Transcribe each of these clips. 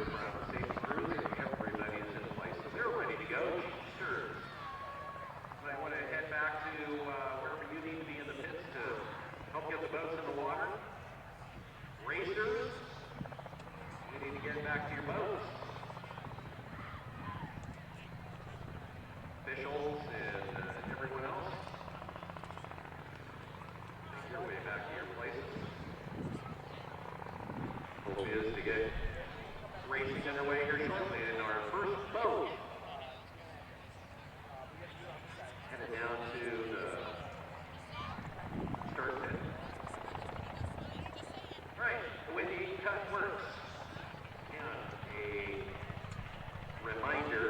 from the safety crew that everybody is in place, so they're ready to go. Sure. Might want to head back to wherever you need to be in the pits to help get the boats in the water. Racers, you need to get back to your boats. Officials and everyone else, make your way back to your places. Hope is to get racing underway here shortly in our first boat. Headed down to the start pit. Right, the windy cut works. And a reminder.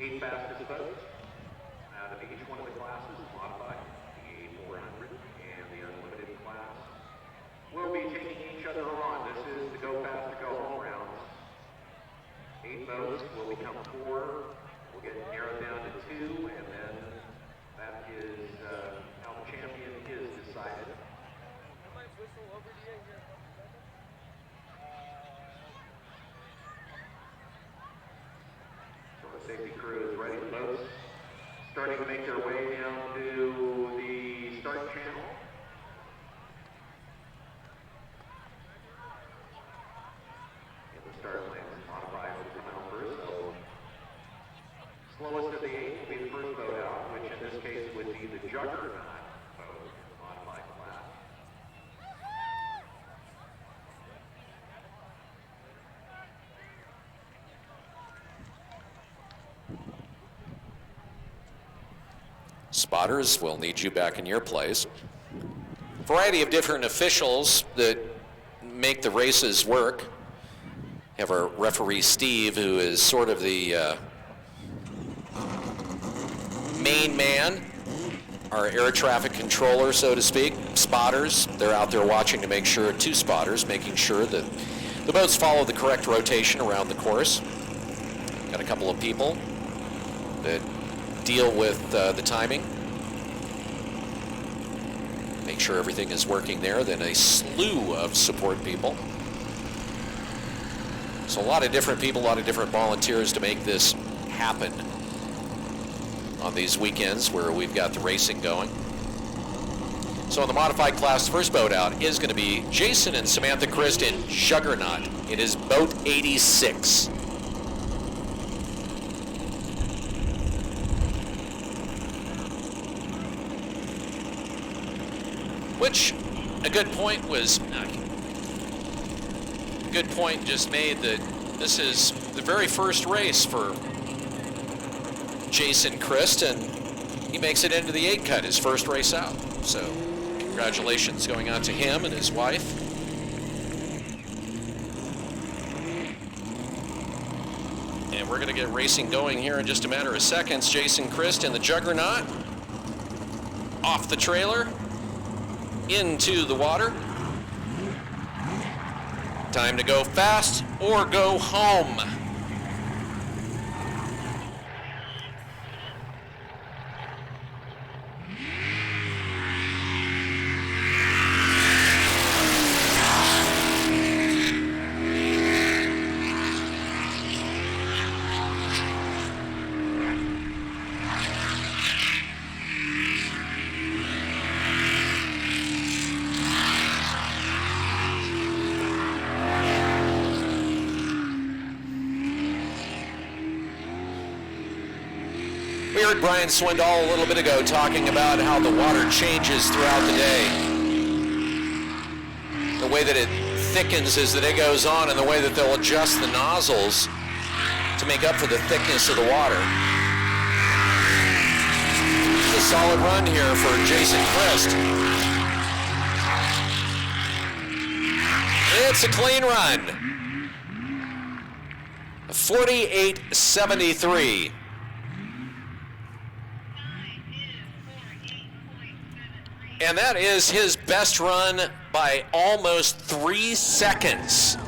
Eight fastest boats out of each one of the classes modified, the 400 and the unlimited class. We'll be taking each other on. This is the go fast to go home rounds. 8 boats will become 4. We'll get narrowed down to 2, and then that is how the champion is decided. The safety crew is ready. The boats starting to make their way down to the start channel. And the start lane is modified to come out first. So slowest of the 8 will be the first boat out, which in this case would be the Juggernaut boat, modified class. Spotters, we'll need you back in your place. Variety of different officials that make the races work. Have our referee Steve, who is sort of the main man, our air traffic controller, so to speak. Spotters, they're out there watching to make sure, 2 spotters, making sure that the boats follow the correct rotation around the course. Got a couple of people that deal with the timing. Make sure everything is working there. Then a slew of support people. So a lot of different people, a lot of different volunteers to make this happen on these weekends where we've got the racing going. So in the modified class, the first boat out is going to be Jason and Samantha Christ in Juggernaut. It is boat 86. Which a good point just made that this is the very first race for Jason Christ, and he makes it into the 8 cut, his first race out. So congratulations going out to him and his wife. And we're going to get racing going here in just a matter of seconds. Jason Christ in the Juggernaut, off the trailer, into the water. Time to go fast or go home. We heard Brian Swindoll a little bit ago talking about how the water changes throughout the day. The way that it thickens as the day goes on, and the way that they'll adjust the nozzles to make up for the thickness of the water. It's a solid run here for Jason Christ. It's a clean run. 48.73. And that is his best run by almost 3 seconds.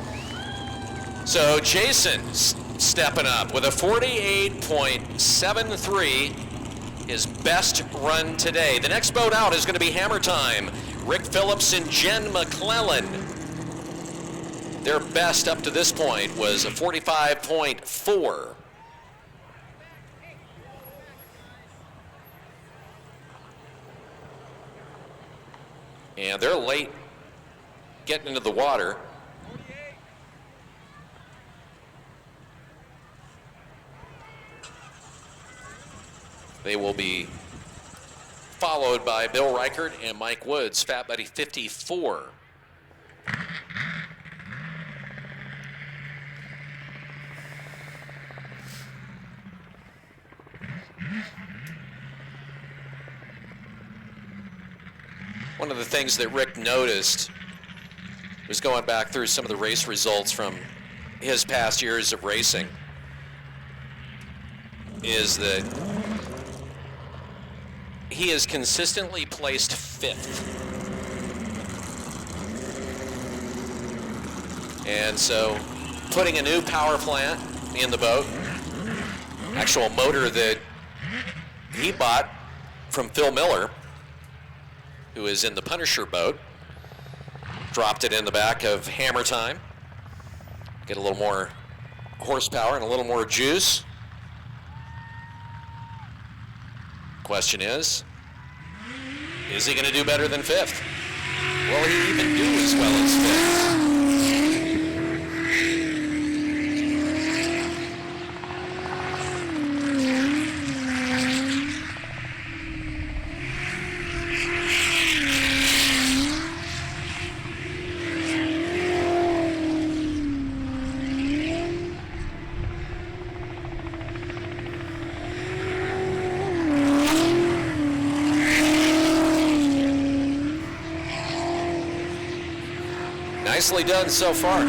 So Jason's stepping up with a 48.73, his best run today. The next boat out is going to be Hammer Time. Rick Phillips and Jen McClellan. Their best up to this point was a 45.4. And they're late getting into the water. They will be followed by Bill Reichert and Mike Woods, Fat Buddy 54. One of the things that Rick noticed was going back through some of the race results from his past years of racing is that he is consistently placed 5th. And so putting a new power plant in the boat, actual motor that he bought from Phil Miller, who is in the Punisher boat, dropped it in the back of Hammer Time, get a little more horsepower and a little more juice. Question is he going to do better than 5th? Will he even do as well as 5th? Nicely done so far.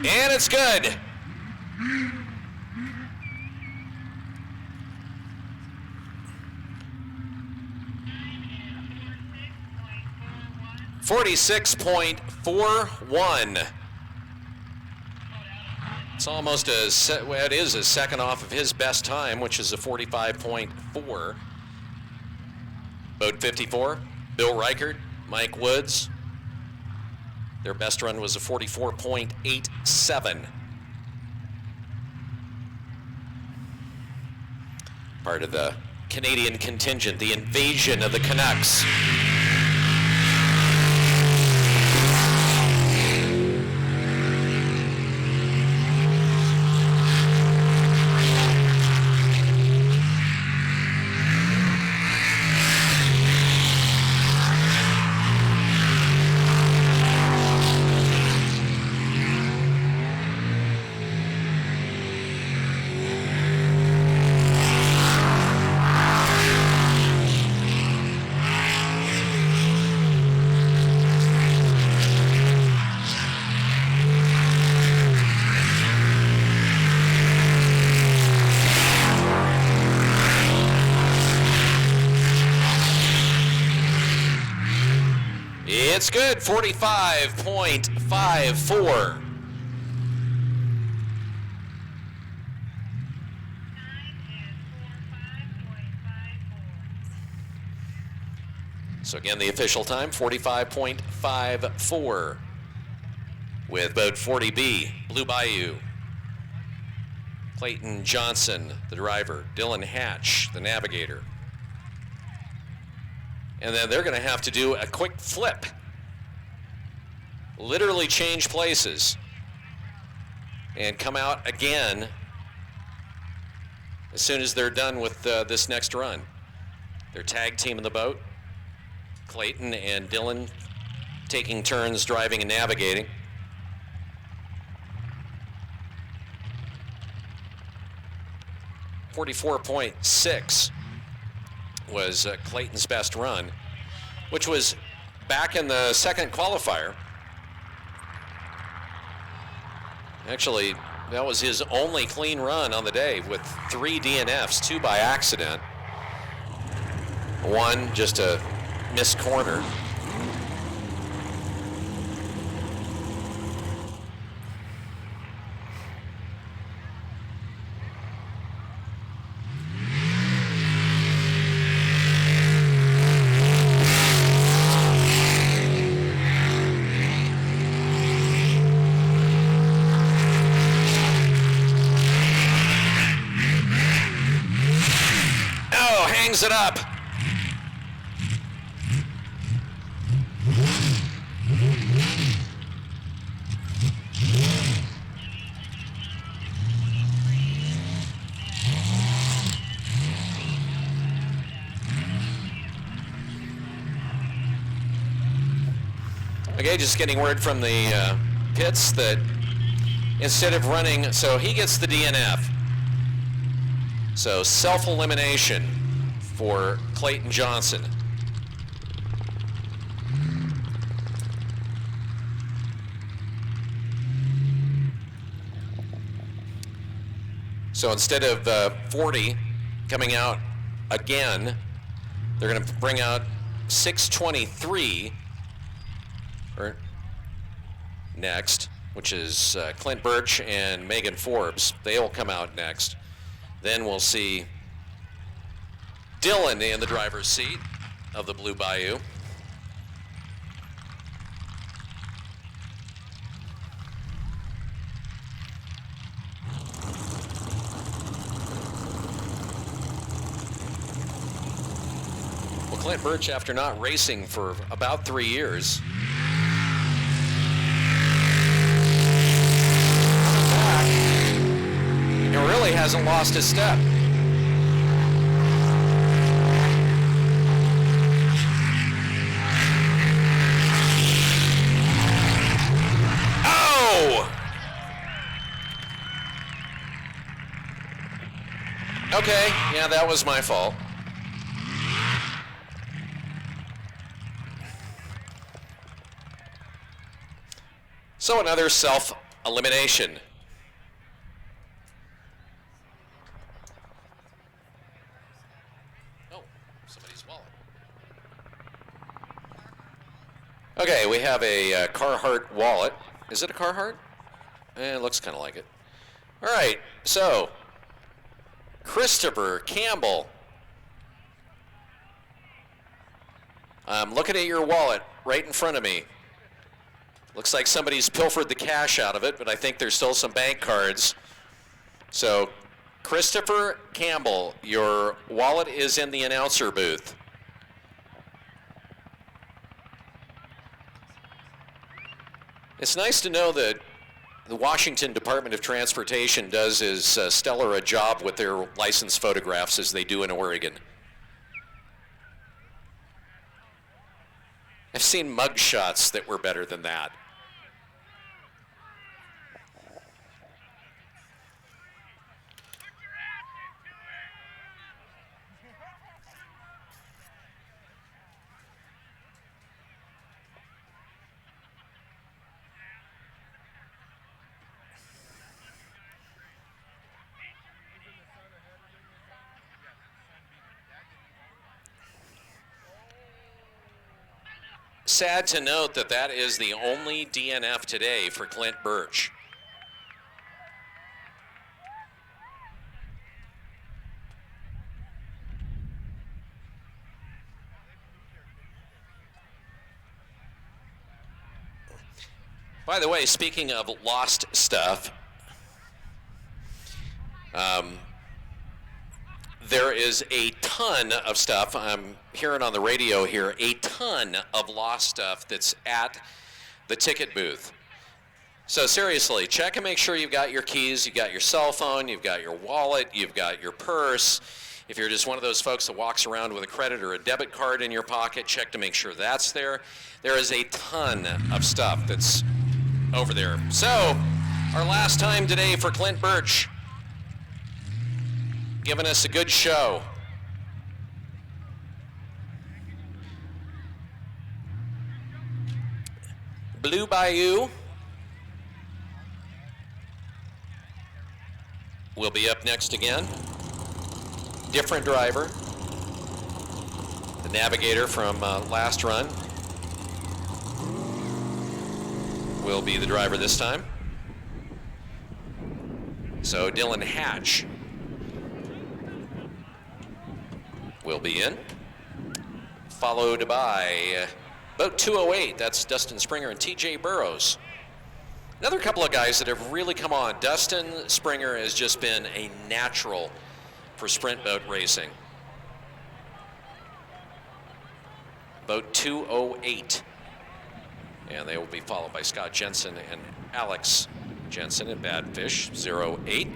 And it's good. .46.41. It's almost it is a second off of his best time, which is a 45.4. Boat 54, Bill Reichert, Mike Woods. Their best run was a 44.87. Part of the Canadian contingent, the invasion of the Canucks. It's good, 45.54. So again, the official time, 45.54. With boat 40B, Blue Bayou. Clayton Johnson, the driver. Dylan Hatch, the navigator. And then they're going to have to do a quick flip. Literally change places. And come out again as soon as they're done with this next run. They're tag team in the boat. Clayton and Dylan taking turns driving and navigating. .46 was Clayton's best run, which was back in the second qualifier. Actually, that was his only clean run on the day with 3 DNFs, 2 by accident. 1 just a missed corner. Oh, hangs it up. Okay, just getting word from the pits that instead of running, so he gets the DNF. So self-elimination for Clayton Johnson. So instead of 40 coming out again, they're going to bring out 623 next, which is Clint Birch and Megan Forbes. They will come out next. Then we'll see Dylan in the driver's seat of the Blue Bayou. Well, Clint Birch, after not racing for about 3 years, he really hasn't lost his step. Oh! Okay, yeah, that was my fault. So another self-elimination. Okay, we have a Carhartt wallet. Is it a Carhartt? It looks kind of like it. All right, so Christopher Campbell. I'm looking at your wallet right in front of me. Looks like somebody's pilfered the cash out of it, but I think there's still some bank cards. So Christopher Campbell, your wallet is in the announcer booth. It's nice to know that the Washington Department of Transportation does as stellar a job with their license photographs as they do in Oregon. I've seen mug shots that were better than that. Sad to note that that is the only DNF today for Clint Birch. By the way, speaking of lost stuff, there is a ton of stuff, I'm hearing on the radio here, a ton of lost stuff that's at the ticket booth. So seriously, check and make sure you've got your keys, you've got your cell phone, you've got your wallet, you've got your purse. If you're just one of those folks that walks around with a credit or a debit card in your pocket, check to make sure that's there. There is a ton of stuff that's over there. So, our last time today for Clint Birch, giving us a good show. Blue Bayou. will be up next again. Different driver. The navigator from last run will be the driver this time. So Dylan Hatch will be in, followed by boat 208. That's Dustin Springer and TJ Burrows. Another couple of guys that have really come on. Dustin Springer has just been a natural for sprint boat racing. Boat 208. And they will be followed by Scott Jensen and Alex Jensen in Badfish 08.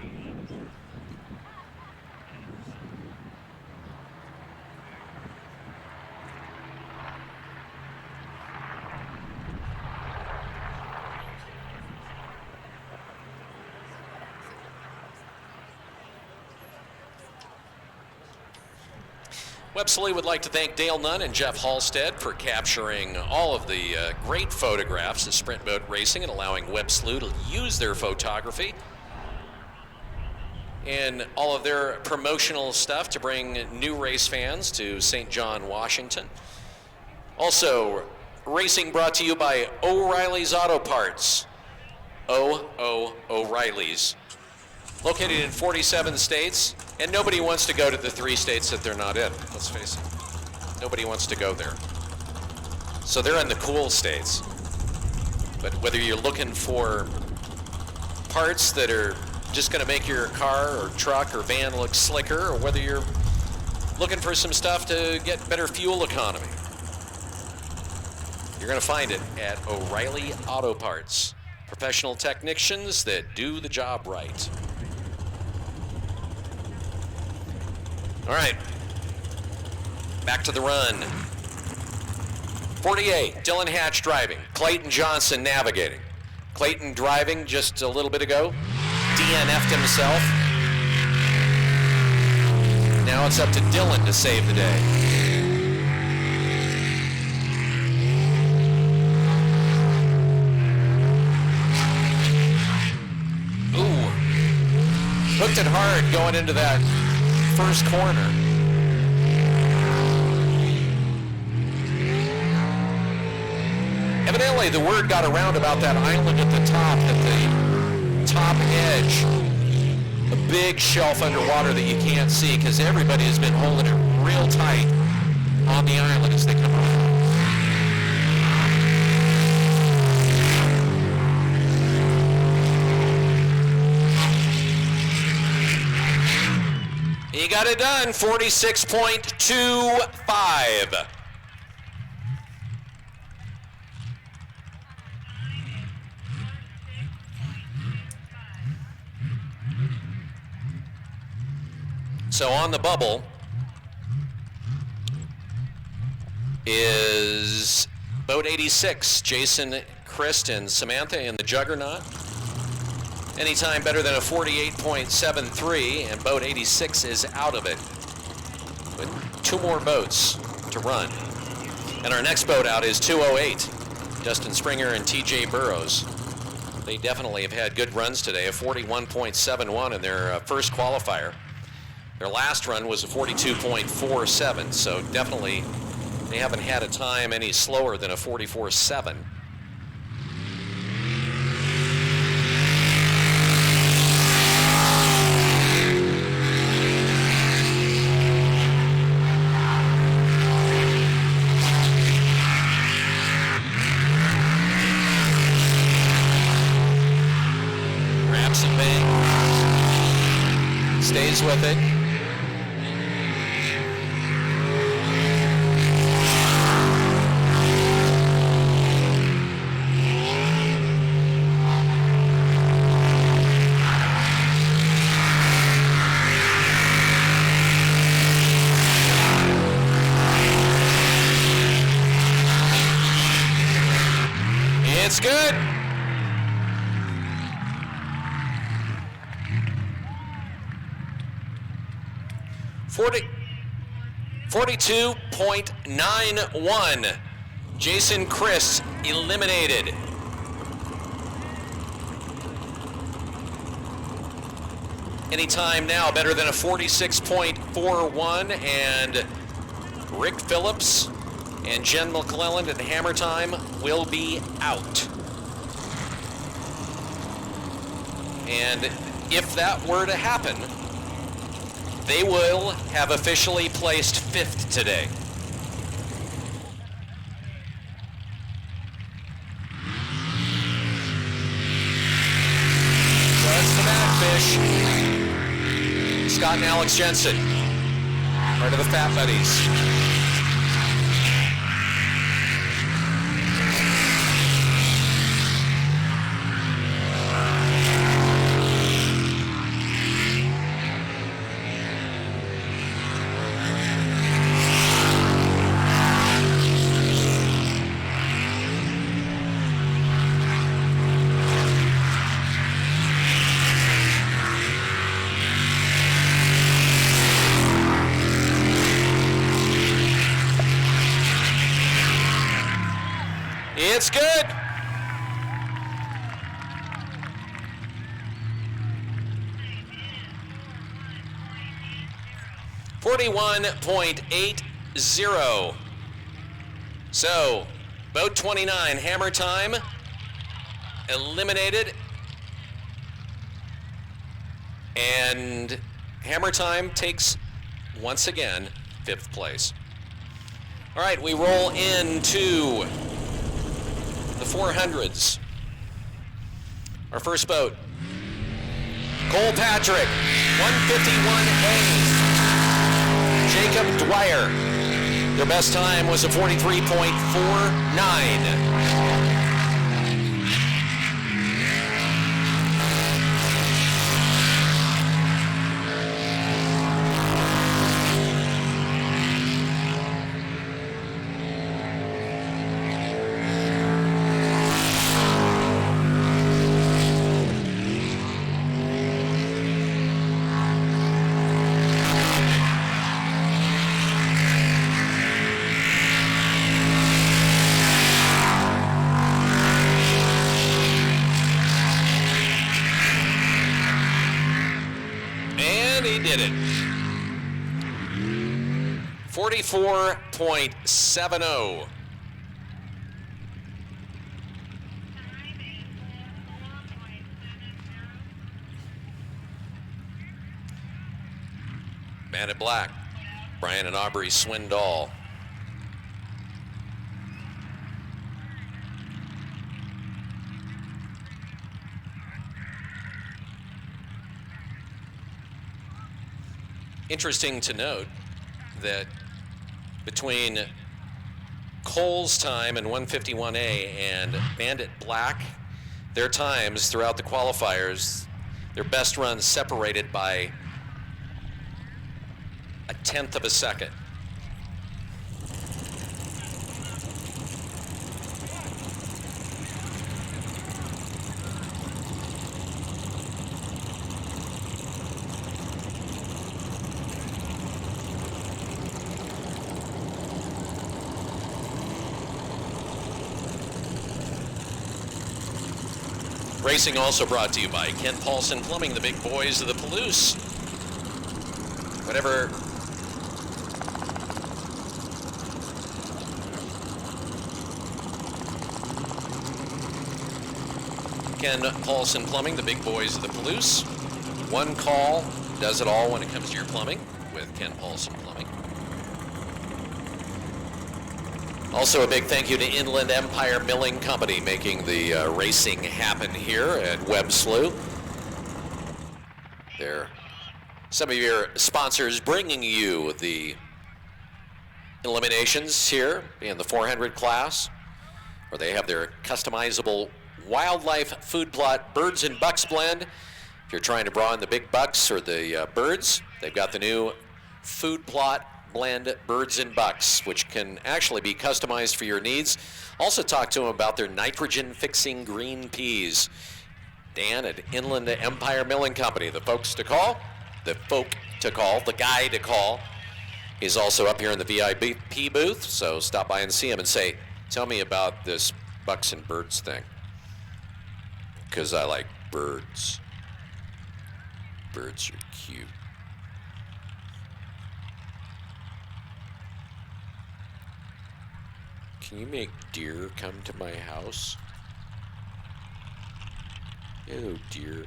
Webb Slough would like to thank Dale Nunn and Jeff Halstead for capturing all of the great photographs of sprint boat racing and allowing Webb Slough to use their photography and all of their promotional stuff to bring new race fans to St. John, Washington. Also, racing brought to you by O'Reilly's Auto Parts. O'Reilly's. Located in 47 states, and nobody wants to go to the 3 states that they're not in. Let's face it. Nobody wants to go there. So they're in the cool states. But whether you're looking for parts that are just going to make your car or truck or van look slicker, or whether you're looking for some stuff to get better fuel economy, you're going to find it at O'Reilly Auto Parts. Professional technicians that do the job right. All right, back to the run. 48, Dylan Hatch driving. Clayton Johnson navigating. Clayton driving just a little bit ago. DNF'd himself. Now it's up to Dylan to save the day. Ooh, hooked it hard going into that first corner. Evidently, the word got around about that island at the top, that the top edge, a big shelf underwater that you can't see, because everybody has been holding it real tight on the island as they come around. He got it done, 46.25. So on the bubble is boat 86, Jason, Christ, and Samantha in the Juggernaut. Anytime better than a 48.73, and boat 86 is out of it with 2 more boats to run. And our next boat out is 208, Dustin Springer and TJ Burrows. They definitely have had good runs today, a 41.71 in their first qualifier. Their last run was a 42.47, so definitely they haven't had a time any slower than a 44.7. Stays with it. It's good. $40, 42.91. Jason Chris eliminated. anytime now better than a 46.41, and Rick Phillips and Jen McClelland at Hammer Time will be out. And if that were to happen, they will have officially placed 5th today. So that's the Magfish. Scott and Alex Jensen, part of the Fat Buddies. It's good. .80. So, boat 29, Hammer Time, eliminated. And Hammer Time takes, once again, 5th place. All right, we roll into the 400s. Our first boat, Cole Patrick, 151A. Jacob Dwyer, their best time was a 43.49. Did it. 44.70. Bandit Black, Brian and Aubrey Swindoll. Interesting to note that between Cole's time and 151A and Bandit Black, their times throughout the qualifiers, their best runs separated by 1/10 of a second. Racing also brought to you by Ken Paulson Plumbing, the big boys of the Palouse. Whatever Ken Paulson Plumbing, the big boys of the Palouse. One call does it all when it comes to your plumbing with Ken Paulson Plumbing. Also, a big thank you to Inland Empire Milling Company, making the racing happen here at Webb, Slough. They're some of your sponsors bringing you the eliminations here in the 400 class, where they have their customizable wildlife food plot birds and bucks blend. If you're trying to draw in the big bucks or the birds, they've got the new food plot blend birds and bucks, which can actually be customized for your needs. Also talk to them about their nitrogen fixing green peas. Dan at Inland Empire Milling Company, the folks to call, the guy to call. He's also up here in the VIP booth, so stop by and see him and say, tell me about this bucks and birds thing, because I like birds. Birds are cute. Can you make deer come to my house? Hello, deer.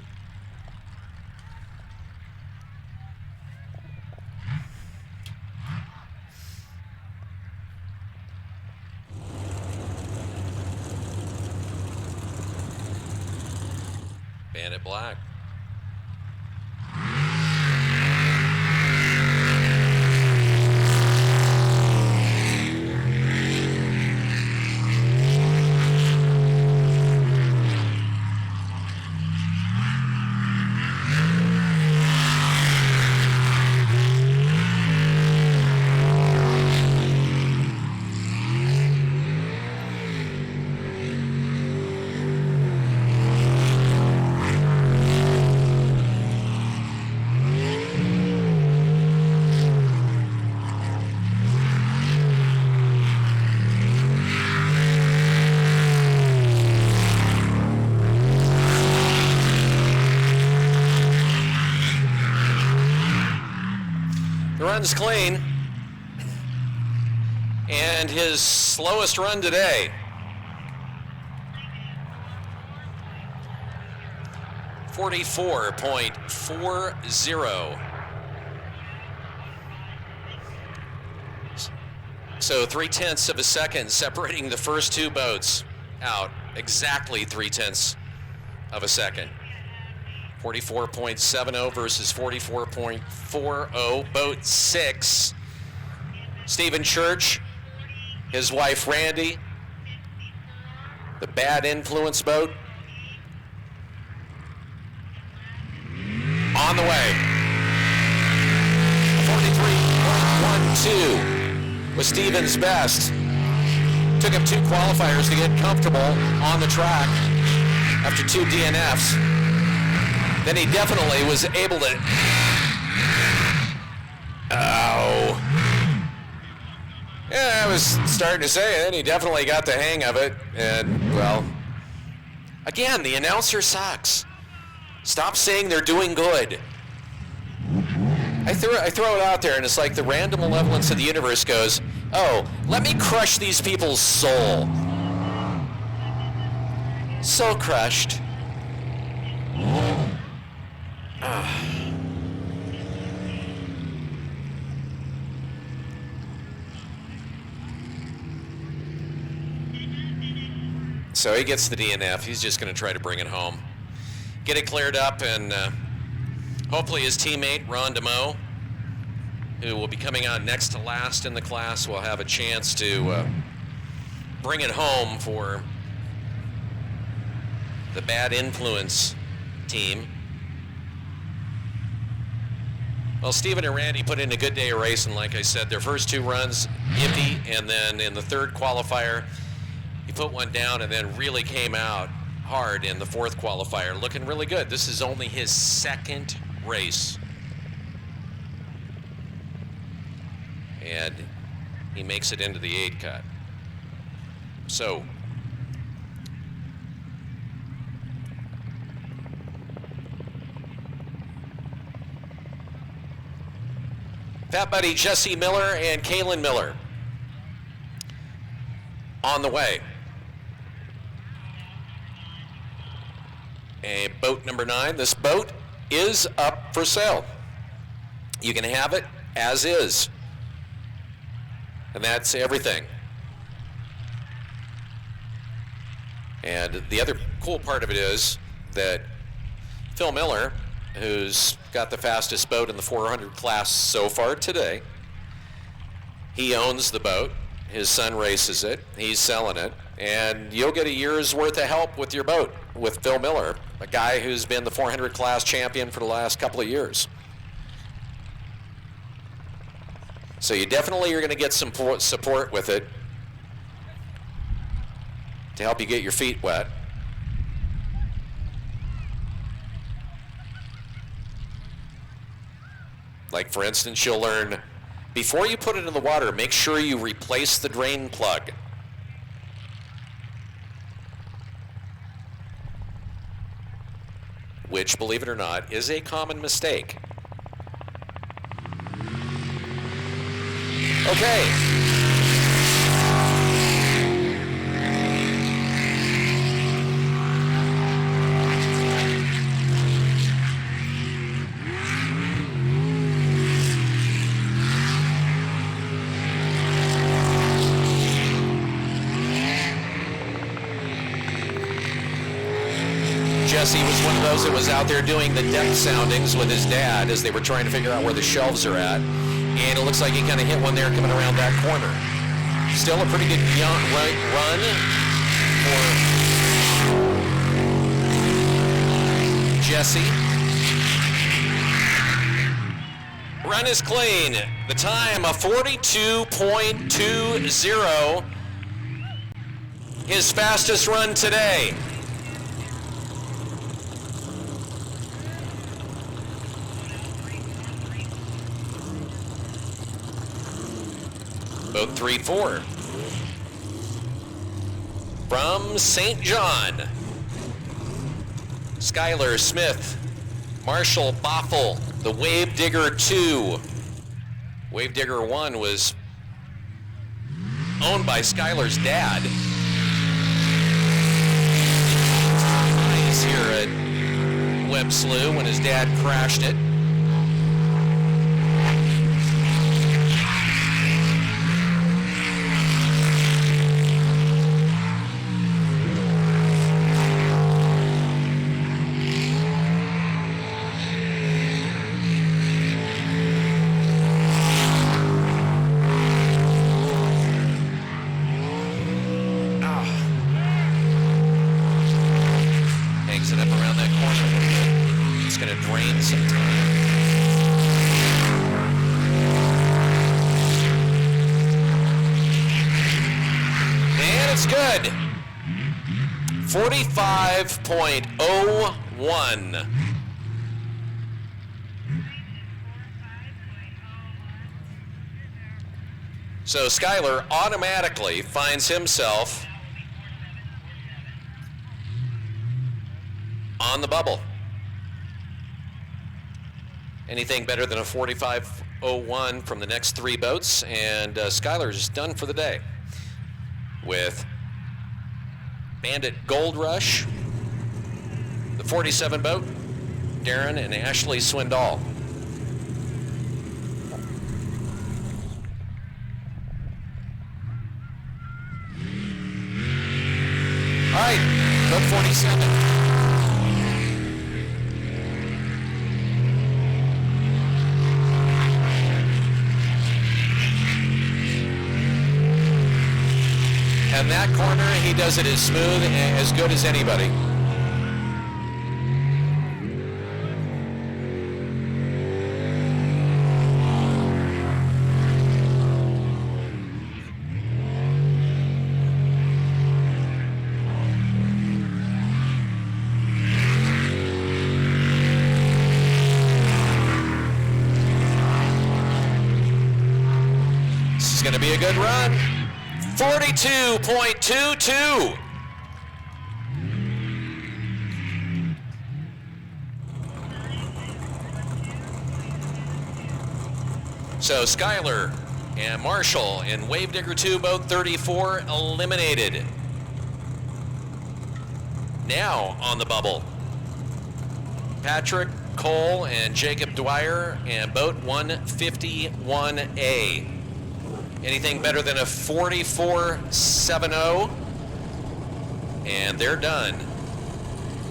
Bandit Black. The run's clean, and his slowest run today. 44.40. So 0.3 of a second separating the first two boats out. Exactly 0.3 of a second. 44.70 versus 44.40. Boat 6. Stephen Church, his wife Randy, the Bad Influence boat. On the way. 43.12 was Stephen's best. Took him 2 qualifiers to get comfortable on the track after 2 DNFs. Then he definitely was able to... Oh. Yeah, I was starting to say it, and he definitely got the hang of it. And, well, again, the announcer sucks. Stop saying they're doing good. I throw it out there, and it's like the random malevolence of the universe goes, oh, let me crush these people's soul. So crushed. So he gets the DNF. He's just going to try to bring it home. Get it cleared up, and hopefully his teammate, Ron DeMoe, who will be coming out next to last in the class, will have a chance to bring it home for the Bad Influence team. Well, Stephen and Randy put in a good day of racing, like I said. Their first 2 runs, iffy, and then in the 3rd qualifier, he put one down and then really came out hard in the 4th qualifier, looking really good. This is only his 2nd race. And he makes it into the 8 cut. So, Fat Buddy Jesse Miller and Kaylin Miller on the way. And boat number 9, this boat is up for sale. You can have it as is. And that's everything. And the other cool part of it is that Phil Miller, who's got the fastest boat in the 400 class so far today, he owns the boat. His son races it. He's selling it. And you'll get a year's worth of help with your boat with Phil Miller, a guy who's been the 400 class champion for the last couple of years. So you definitely are going to get some support with it to help you get your feet wet. Like, for instance, you'll learn, before you put it in the water, make sure you replace the drain plug. which, believe it or not, is a common mistake. Okay. Jesse was one of those that was out there doing the depth soundings with his dad as they were trying to figure out where the shelves are at. And it looks like he kind of hit one there coming around that corner. Still a pretty good run for Jesse. Run is clean. The time of 42.20. His fastest run today. Boat 3-4. From St. John, Skylar Smith, Marshall Boffel, the Wave Digger 2. Wave Digger 1 was owned by Skylar's dad. He's here at Webb Slough when his dad crashed it. It's good. 45.01. So Skylar automatically finds himself on the bubble. Anything better than a 45.01 from the next three boats, and Skylar's done for the day. With Bandit Gold Rush, the 47 boat, Darren and Ashley Swindoll. All right, boat 47. And that corner, he does it as smooth and as good as anybody. This is going to be a good run. 42.22. So Skylar and Marshall in Wave Digger 2, boat 34, eliminated. Now on the bubble, Patrick Cole and Jacob Dwyer and boat 151A. Anything better than a 44.70, and they're done.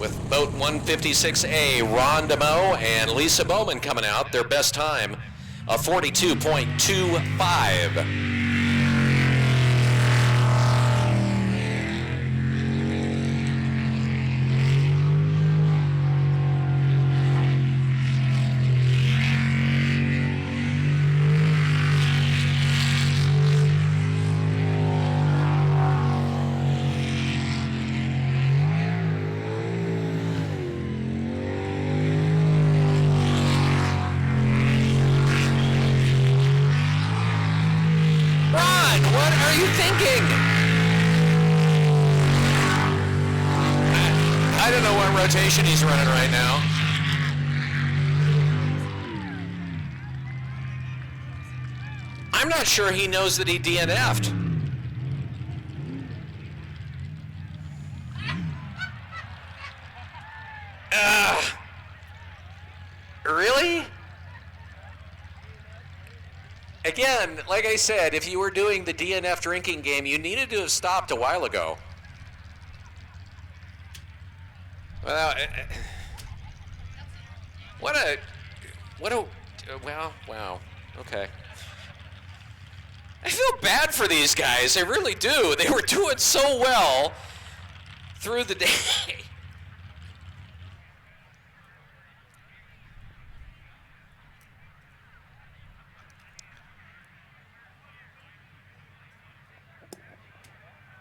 With boat 156A, Ron DeMoe and Lisa Bowman coming out, their best time, a 42.25. What are you thinking? I I don't know what rotation he's running right now. I'm not sure he knows that he DNF'd. Really? Again, like I said, if you were doing the DNF drinking game, you needed to have stopped a while ago. Well, wow, okay. I feel bad for these guys, I really do. They were doing so well through the day.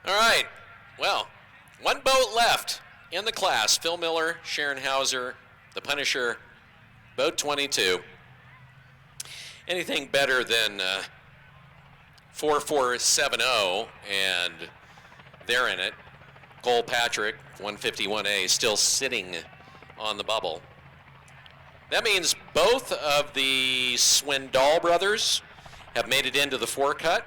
All right, well, one boat left in the class. Phil Miller, Sharon Hauser, the Punisher, boat 22. Anything better than 4470, and they're in it. Cole Patrick, 151A, still sitting on the bubble. That means both of the Swindoll brothers have made it into the four-cut.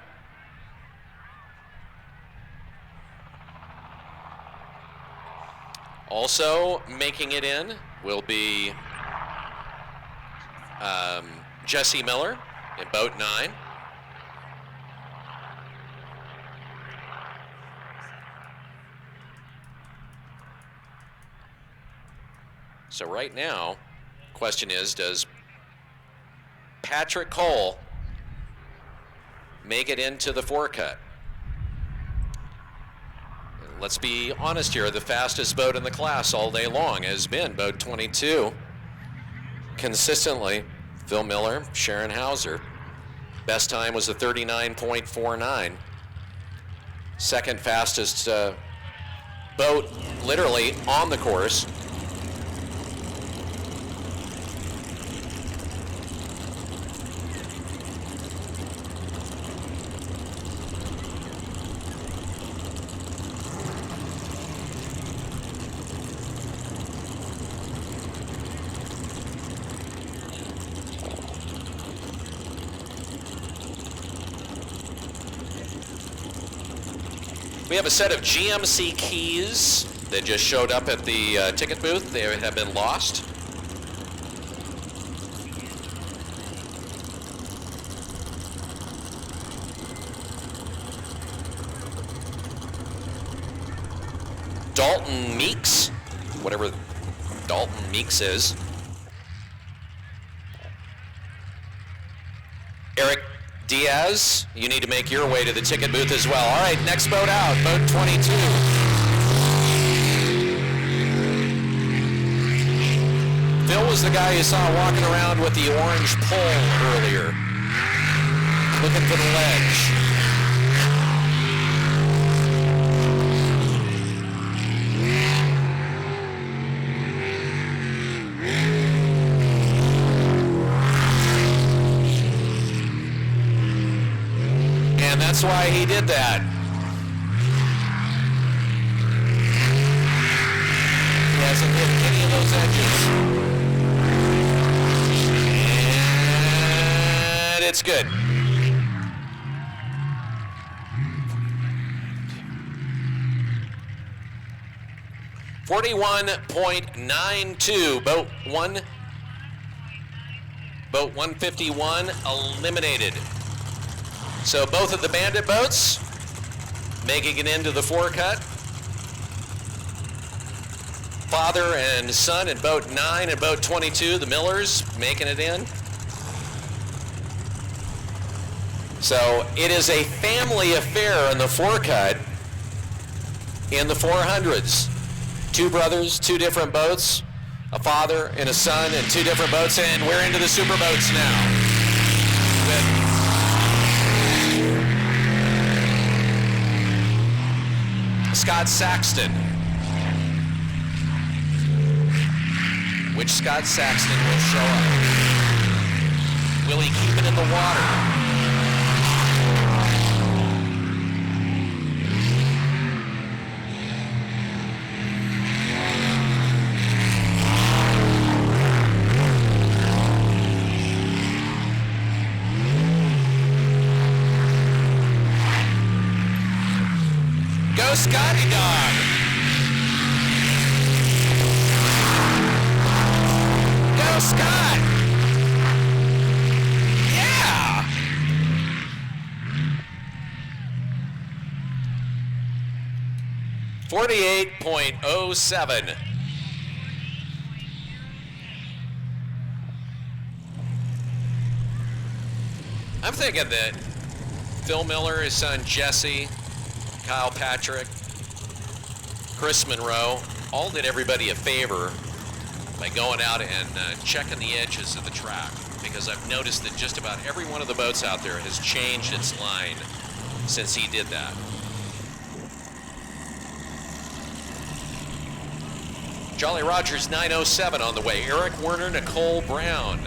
Also making it in will be Jesse Miller in boat 9. So right now, question is, does Patrick Cole make it into the four-cut? Let's be honest here, the fastest boat in the class all day long has been boat 22. Consistently, Phil Miller, Sharon Hauser. Best time was a 39.49. Second fastest boat literally on the course. We have a set of GMC keys that just showed up at the ticket booth. They have been lost. Dalton Meeks, whatever Dalton Meeks is. Eric Diaz, you need to make your way to the ticket booth as well. All right, next boat out, boat 22. Phil was the guy you saw walking around with the orange pole earlier, looking for the ledge. That's why he did that. He hasn't hit any of those edges. And it's good. .92, boat 151 eliminated. So both of the Bandit boats making it into the four-cut. Father and son in boat 9 and boat 22, the Millers making it in. So it is a family affair in the four-cut in the 400s. Two brothers, two different boats, a father and a son and two different boats, and we're into the super boats now. Scott Saxton. Which Scott Saxton will show up? Will he keep it in the water? Scott! Yeah! .07. I'm thinking that Phil Miller, his son Jesse, Kyle Patrick, Chris Monroe, all did everybody a favor by going out and checking the edges of the track, because I've noticed that just about every one of the boats out there has changed its line since he did that. Jolly Rogers 907 on the way. Eric Werner, Nicole Brown.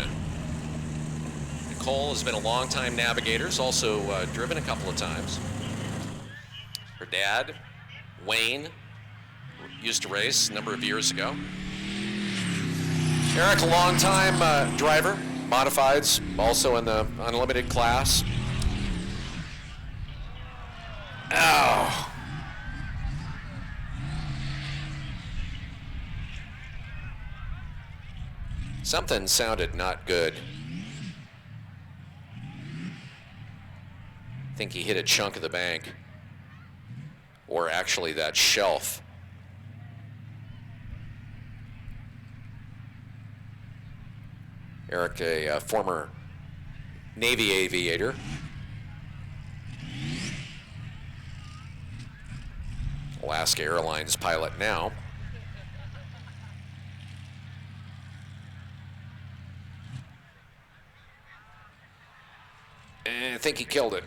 Nicole has been a long-time navigator, has also driven a couple of times. Her dad, Wayne, used to race a number of years ago. Eric, a long-time driver, modifieds, also in the unlimited class. Oh. Something sounded not good. I think he hit a chunk of the bank, or actually that shelf. Eric, a former Navy aviator. Alaska Airlines pilot now. And I think he killed it.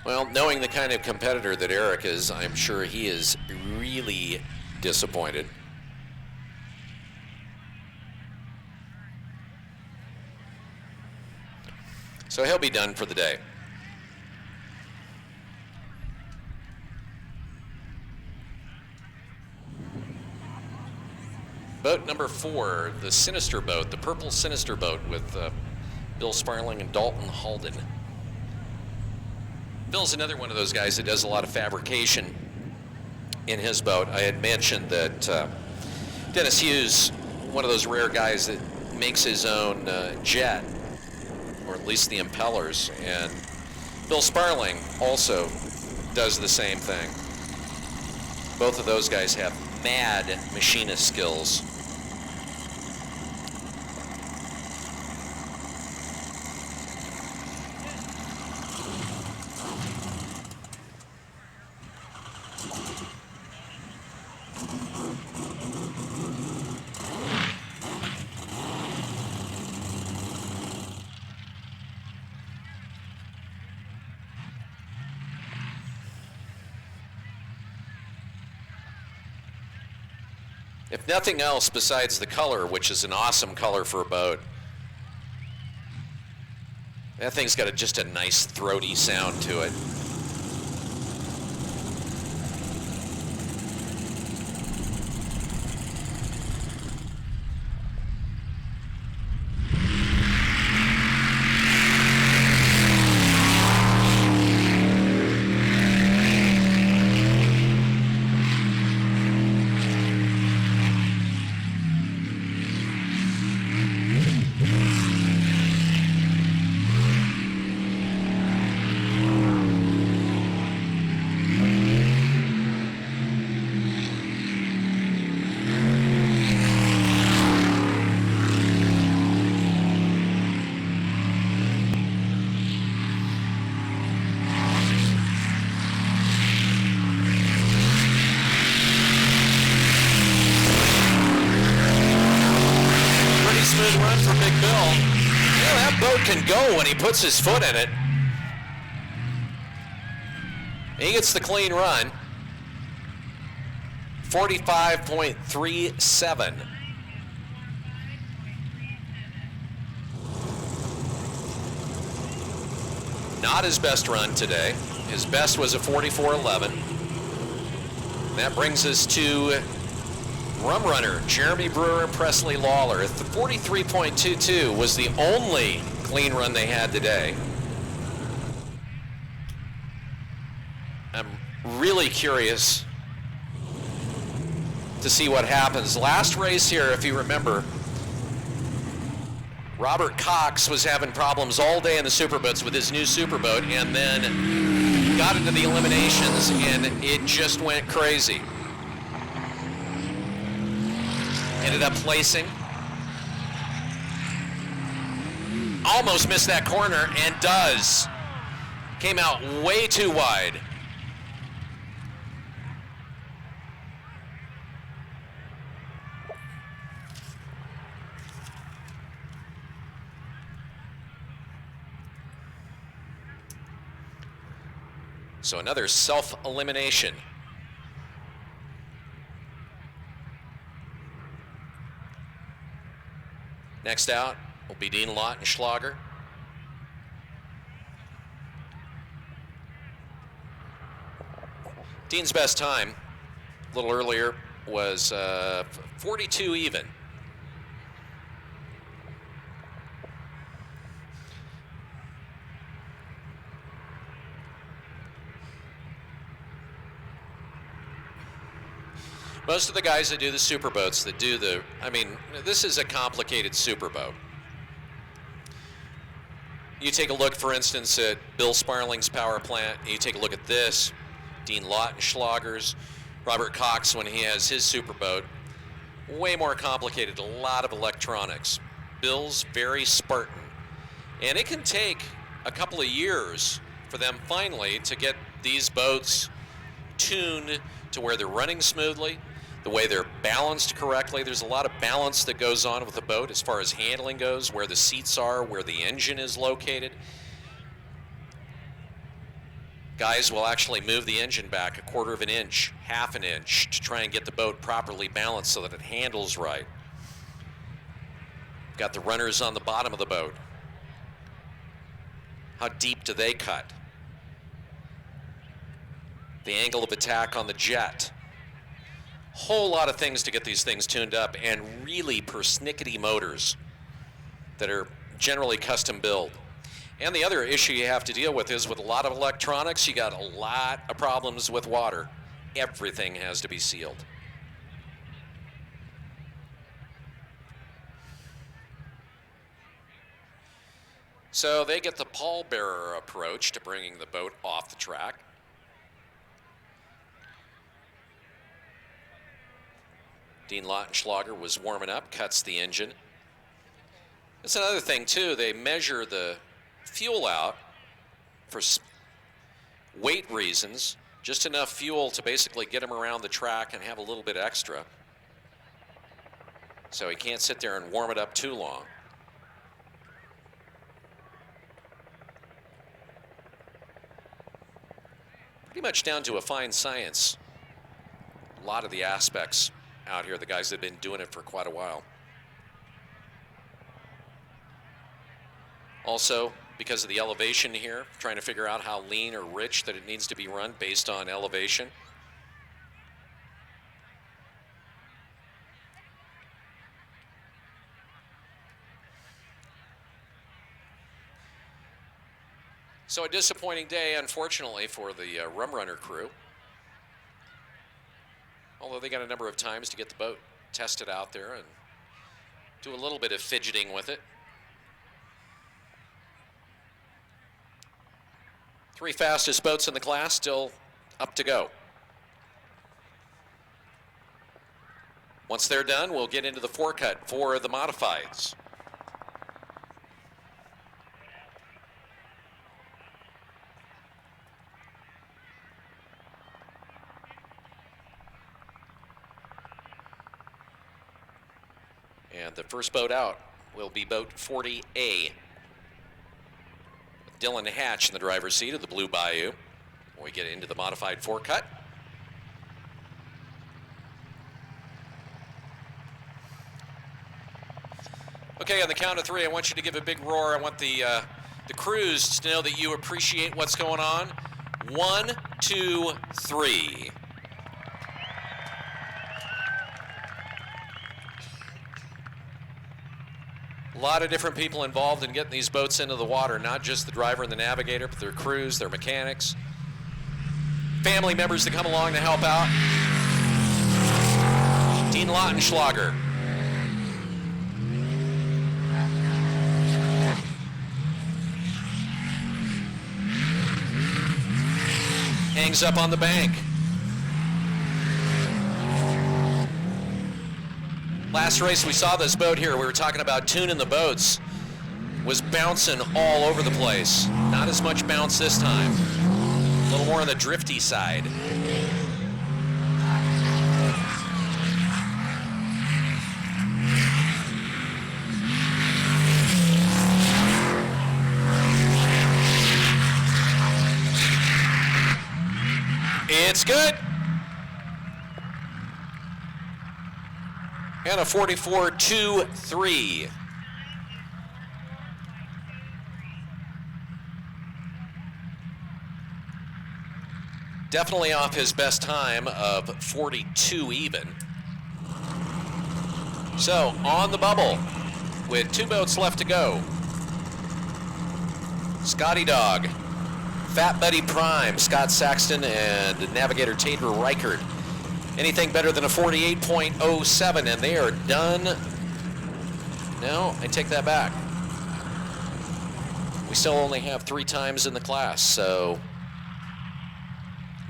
Well, knowing the kind of competitor that Eric is, I'm sure he is really disappointed. So he'll be done for the day. Boat number 4, the Sinister boat, the purple Sinister boat with Bill Sparling and Dalton Halden. Bill's another one of those guys that does a lot of fabrication in his boat. I had mentioned that Dennis Hughes, one of those rare guys that makes his own jet, or at least the impellers, and Bill Sparling also does the same thing. Both of those guys have mad machinist skills. If nothing else besides the color, which is an awesome color for a boat, that thing's got just a nice throaty sound to it. Run for Big Bill. Yeah, that boat can go when he puts his foot in it. He gets the clean run. 45.37. Not his best run today. His best was a 44.11. That brings us to Rum Runner, Jeremy Brewer and Presley Lawler. The 43.22 was the only clean run they had today. I'm really curious to see what happens. Last race here, if you remember, Robert Cox was having problems all day in the superboats with his new superboat, and then got into the eliminations, and it just went crazy. Ended up placing. Almost missed that corner, and does. Came out way too wide. So another self-elimination. Next out will be Dean Lautenschlager. Dean's best time, a little earlier, was 42 even. Most of the guys that do the superboats, that do the, I mean, this is a complicated superboat. You take a look, for instance, at Bill Sparling's power plant, and you take a look at this, Dean Lautenschlager's, Robert Cox when he has his superboat. Way more complicated, a lot of electronics. Bill's very Spartan. And it can take a couple of years for them finally to get these boats tuned to where they're running smoothly, the way they're balanced correctly. There's a lot of balance that goes on with the boat as far as handling goes, where the seats are, where the engine is located. Guys will actually move the engine back a quarter of an inch, half an inch, to try and get the boat properly balanced so that it handles right. Got the runners on the bottom of the boat. How deep do they cut? The angle of attack on the jet. Whole lot of things to get these things tuned up, and really persnickety motors that are generally custom built. And the other issue you have to deal with is, with a lot of electronics, you got a lot of problems with water. Everything has to be sealed. So they get the pallbearer approach to bringing the boat off the track. Dean Lautenschlager was warming up, cuts the engine. That's another thing too, they measure the fuel out for weight reasons, just enough fuel to basically get him around the track and have a little bit extra. So he can't sit there and warm it up too long. Pretty much down to a fine science. A lot of the aspects out here, the guys that have been doing it for quite a while. Also, because of the elevation here, trying to figure out how lean or rich that it needs to be run based on elevation. So a disappointing day, unfortunately, for the Rum Runner crew. Although they got a number of times to get the boat tested out there and do a little bit of fidgeting with it. 3 fastest boats in the class still up to go. Once they're done, we'll get into the forecut for the modifieds. And the first boat out will be boat 40A. Dylan Hatch in the driver's seat of the Blue Bayou when we get into the modified forecut. Okay, on the count of 3, I want you to give a big roar. I want the crews to know that you appreciate what's going on. 1, 2, 3. A lot of different people involved in getting these boats into the water, not just the driver and the navigator, but their crews, their mechanics. family members to come along to help out. Dean Lautenschlager. Hangs up on the bank. Last race we saw this boat here, we were talking about tuning the boats, was bouncing all over the place. Not as much bounce this time. A little more on the drifty side. It's good. And a 44.23. Definitely off his best time of 42 even. So, on the bubble, with 2 boats left to go. Scotty Dog, Fat Buddy Prime, Scott Saxton, and Navigator Tater Reichert. Anything better than a 48.07, and they are done. No, I take that back. We still only have 3 times in the class, so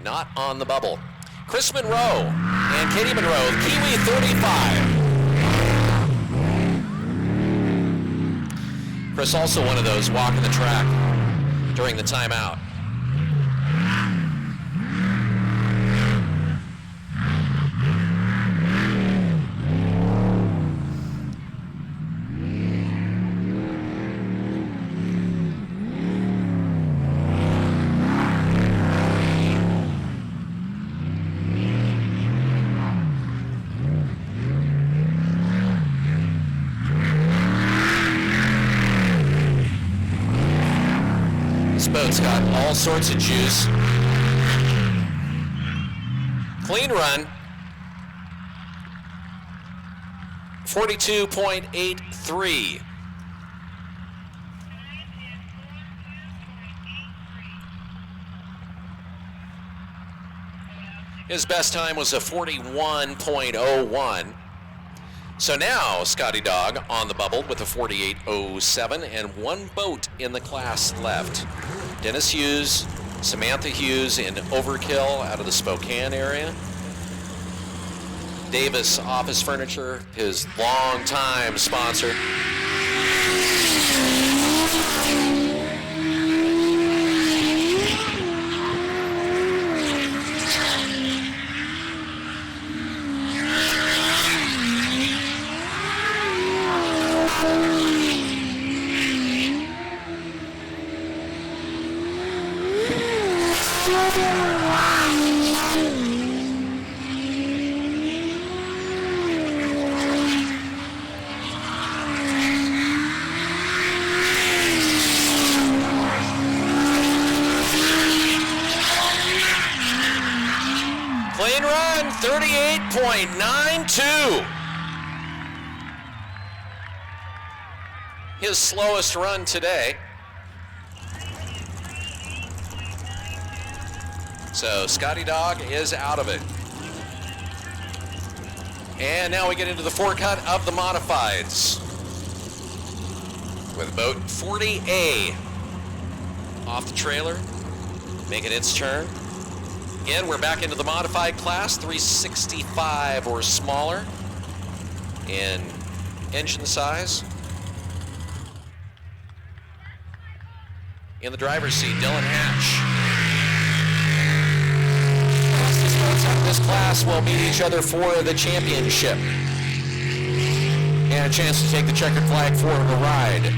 not on the bubble. Chris Monroe and Katie Monroe, Kiwi 35. Chris also one of those walking the track during the timeout. Boat's got all sorts of juice. Clean run. 42.83. His best time was a 41.01. So now, Scotty Dog on the bubble with a 48.07 and 1 boat in the class left. Dennis Hughes, Samantha Hughes in Overkill out of the Spokane area. Davis Office Furniture, his longtime sponsor. Clean run, 38.92. His slowest run today. So Scotty Dog is out of it. And now we get into the forecut of the modifieds. With boat 40A off the trailer, making its turn. Again, we're back into the modified class, 365 or smaller in engine size. In the driver's seat, Dylan Hatch. This class will meet each other for the championship. And a chance to take the checkered flag for the ride.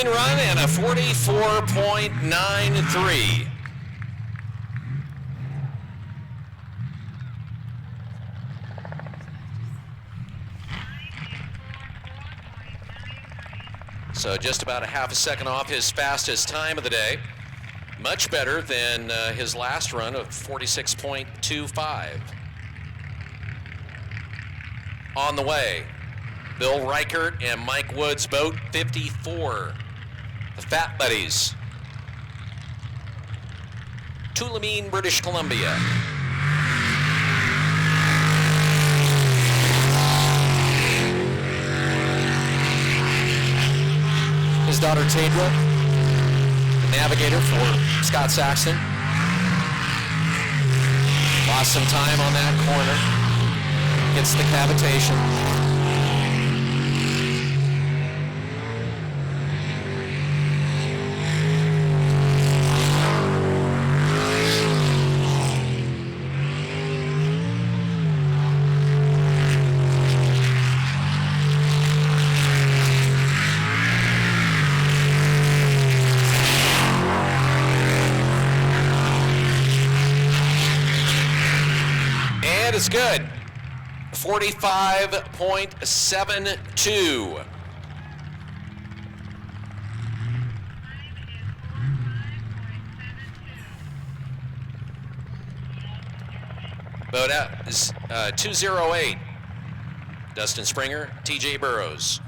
clean run and a 44.93. So just about a half a second off his fastest time of the day. Much better than his last run of 46.25. On the way, Bill Reichert and Mike Woods, boat 54. The Fat Buddies. Tulameen, British Columbia. His daughter Tadra, the navigator for Scott Saxton. Lost some time on that corner. Gets the cavitation. Is good. 45.72. Boat out is 208. Dustin Springer, TJ Burrows.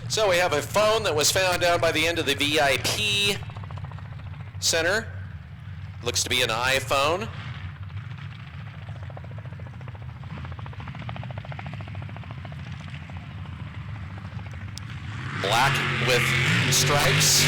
So we have a phone that was found down by the end of the VIP center. Looks to be an iPhone. Black with stripes.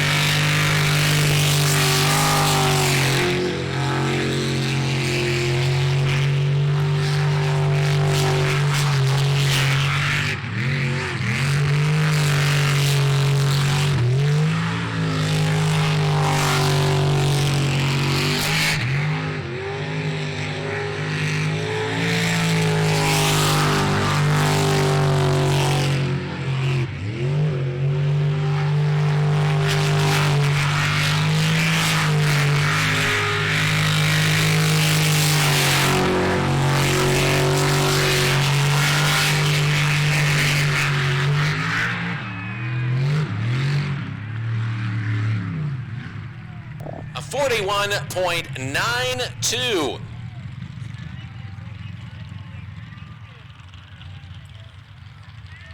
A 41.92.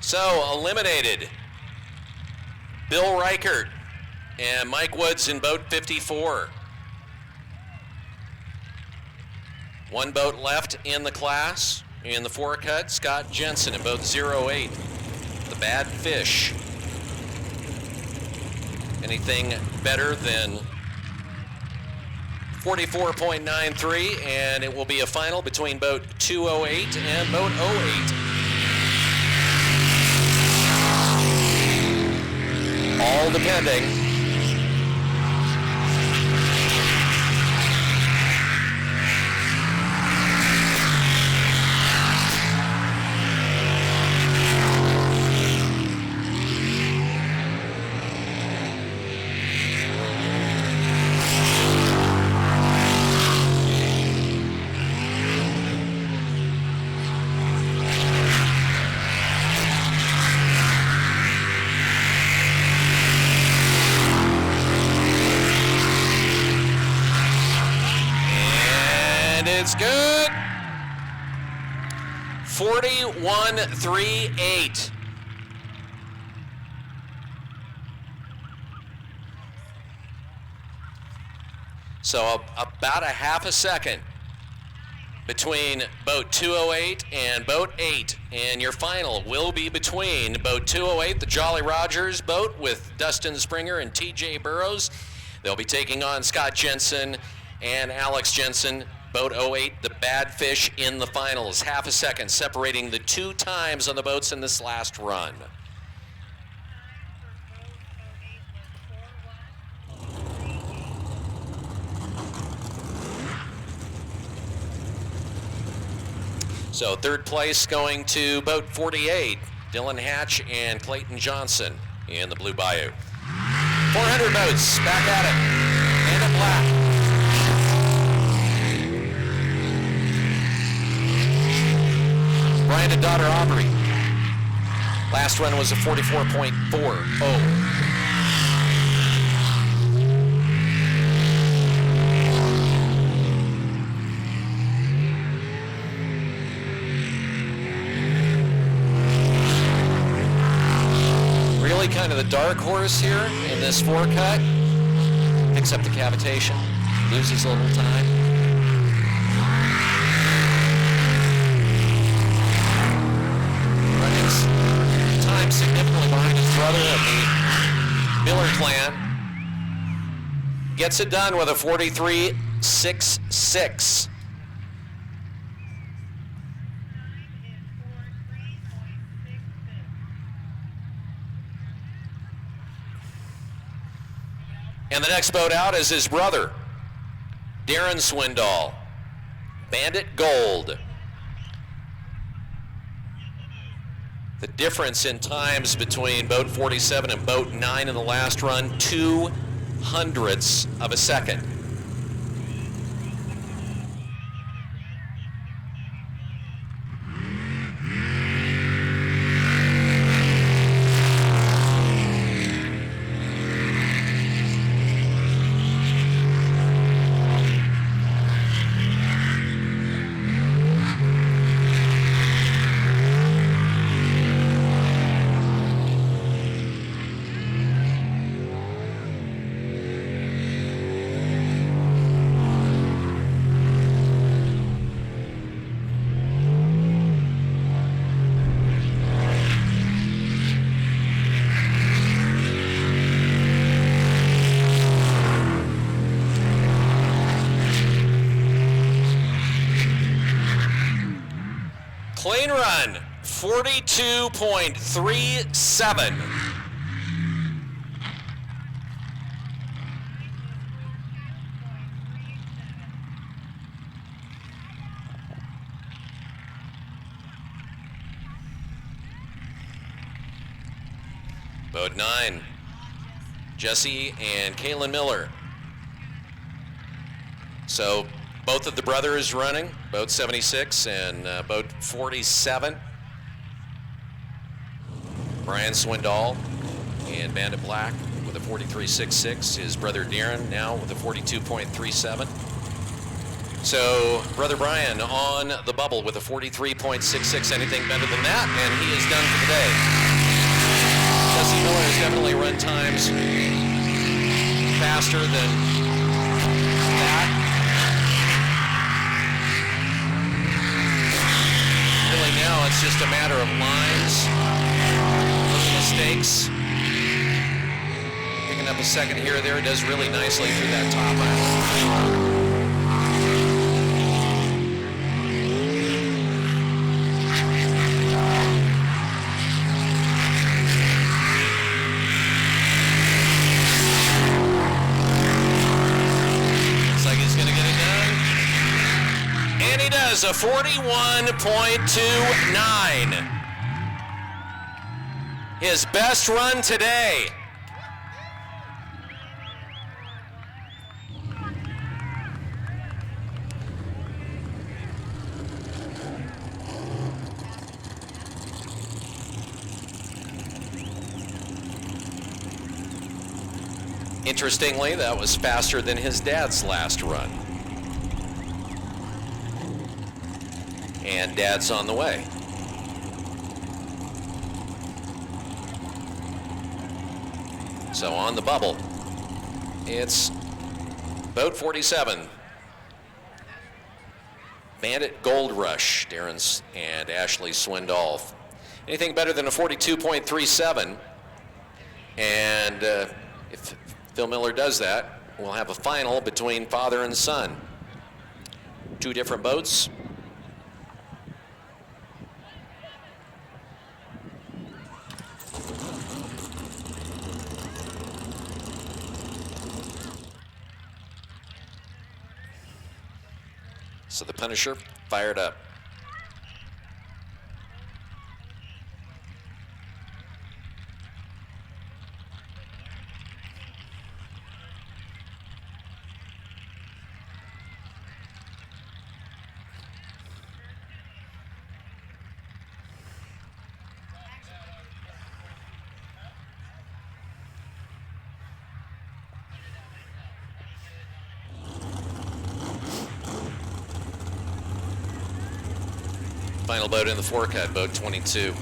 So eliminated Bill Reichert and Mike Woods in boat 54. One boat left in the class in the forecut, Scott Jensen in boat 08. The Bad Fish. Anything better than 44.93, and it will be a final between boat 208 and boat 08. All depending it's good. 41.38. So about a half a second between boat 208 and boat 8. And your final will be between boat 208, the Jolly Rogers boat with Dustin Springer and TJ Burrows. They'll be taking on Scott Jensen and Alex Jensen. Boat 08, the Bad Fish in the finals. Half a second separating the two times on the boats in this last run. So third place going to boat 48. Dylan Hatch and Clayton Johnson in the Blue Bayou. 400 boats back at it. And in black. Brian and daughter Aubrey. Last run was a 44.40. Really kind of the dark horse here in this four cut. Picks up the cavitation, loses a little time. Time significantly behind his brother of the Miller clan. Gets it done with a 43.66. And the next boat out is his brother, Darren Swindoll, Bandit Gold. The difference in times between boat 47 and boat 9 in the last run, 0.02 of a second. Clean run, 42.37. Boat 9, Jesse and Kaylin Miller. So both of the brothers running, boat 76 and boat 47. Brian Swindoll and Bandit Black with a 43.66. His brother Darren now with a 42.37. So brother Brian on the bubble with a 43.66. Anything better than that, and he is done for the day. Jesse Miller has definitely run times faster than that. Really now it's just a matter of lines, little mistakes. Picking up a second here or there, does really nicely through that top island. A 41.29. His best run today. Interestingly, that was faster than his dad's last run. And Dad's on the way. So on the bubble, it's boat 47. Bandit Gold Rush, Darren and Ashley Swindoll. Anything better than a 42.37. And if Phil Miller does that, we'll have a final between father and son. Two different boats. So the Punisher fired up. Final boat in the forecut, boat 22.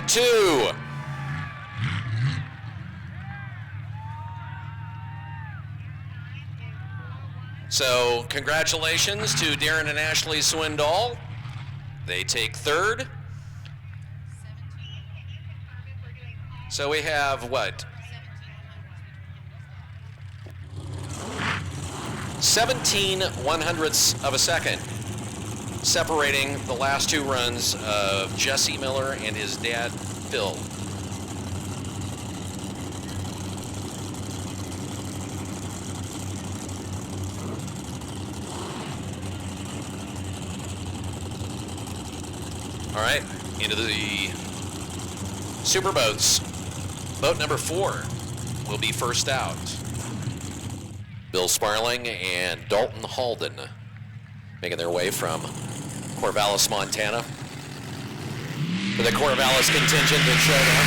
.12. So congratulations to Darren and Ashley Swindoll. They take third. So we have what? 17/100ths of a second separating the last two runs of Jesse Miller and his dad, Phil. All right, into the super boats. Boat number 4 will be first out. Bill Sparling and Dalton Halden making their way from Corvallis, Montana. For the Corvallis contingent that showed up.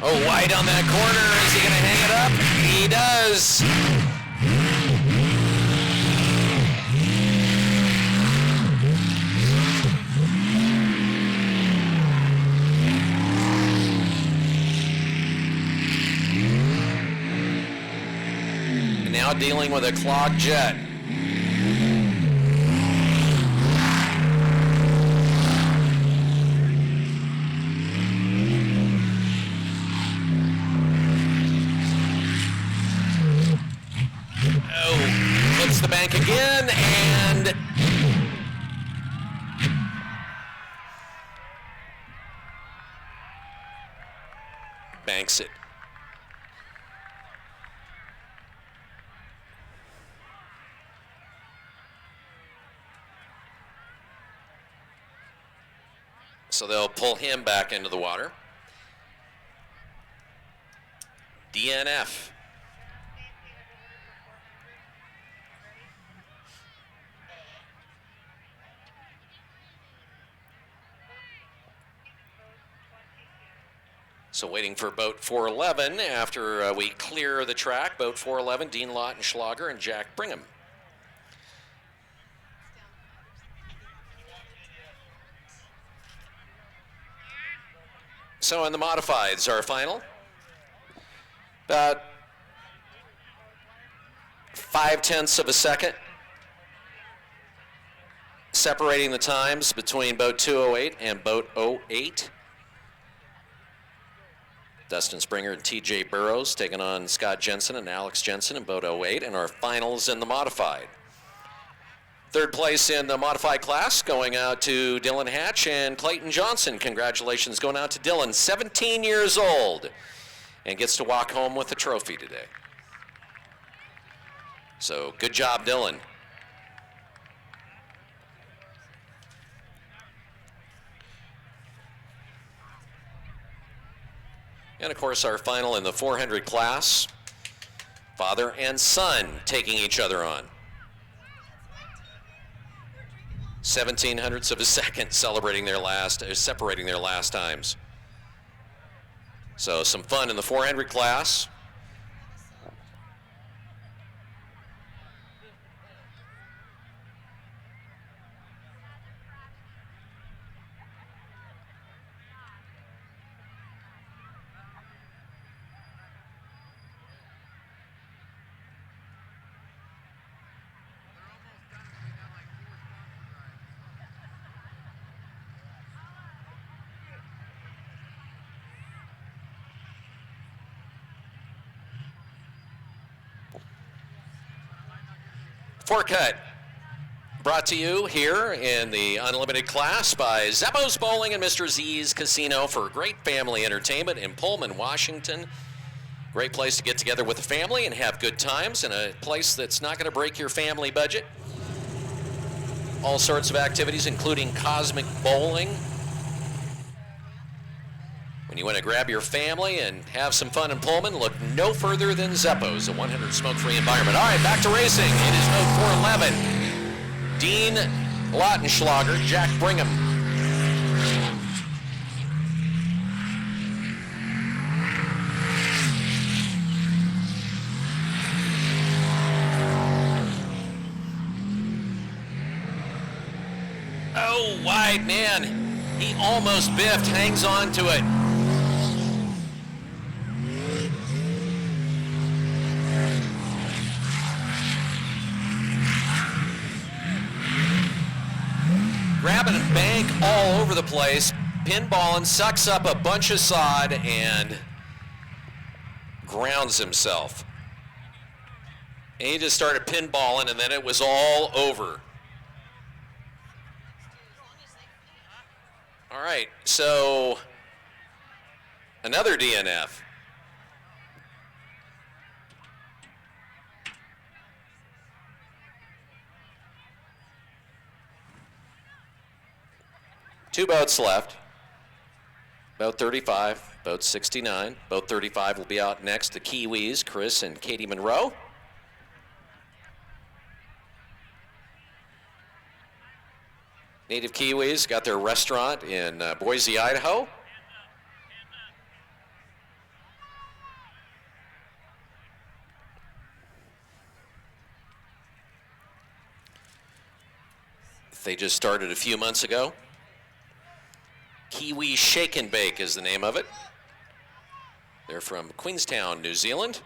Oh, wide on that corner. Is he going to hang it up? He does. And now dealing with a clogged jet. The bank again and banks it. So they'll pull him back into the water. DNF. So waiting for boat 411 after we clear the track. Boat 411, Dean Lautenschlager and Jack Brigham. So in the modifieds, our final. About 0.5 of a second separating the times between boat 208 and boat 08. Dustin Springer and TJ Burrows taking on Scott Jensen and Alex Jensen in boat 08, and our finals in the modified. Third place in the modified class going out to Dylan Hatch and Clayton Johnson. Congratulations going out to Dylan, 17 years old, and gets to walk home with a trophy today. So good job, Dylan. And of course, our final in the 400 class, father and son taking each other on. 0.17 of a second separating their last times. So some fun in the 400 class. Four cut. Brought to you here in the unlimited class by Zeppo's Bowling and Mr. Z's Casino for great family entertainment in Pullman, Washington. Great place to get together with the family and have good times, and a place that's not going to break your family budget. All sorts of activities, including cosmic bowling. When you want to grab your family and have some fun in Pullman, look no further than Zeppo's, a 100 smoke-free environment. All right, back to racing. It is note 411. Dean Lautenschlager, Jack Brigham. Oh, wide man. He almost biffed, hangs on to it. Grabbing a bank all over the place, pinballing, sucks up a bunch of sod, and grounds himself. And he just started pinballing, and then it was all over. All right, so another DNF. Two boats left. Boat 35, boat 69. Boat 35 will be out next. The Kiwis, Chris and Katie Monroe. Native Kiwis got their restaurant in Boise, Idaho. They just started a few months ago. Kiwi Shake and Bake is the name of it. They're from Queenstown, New Zealand.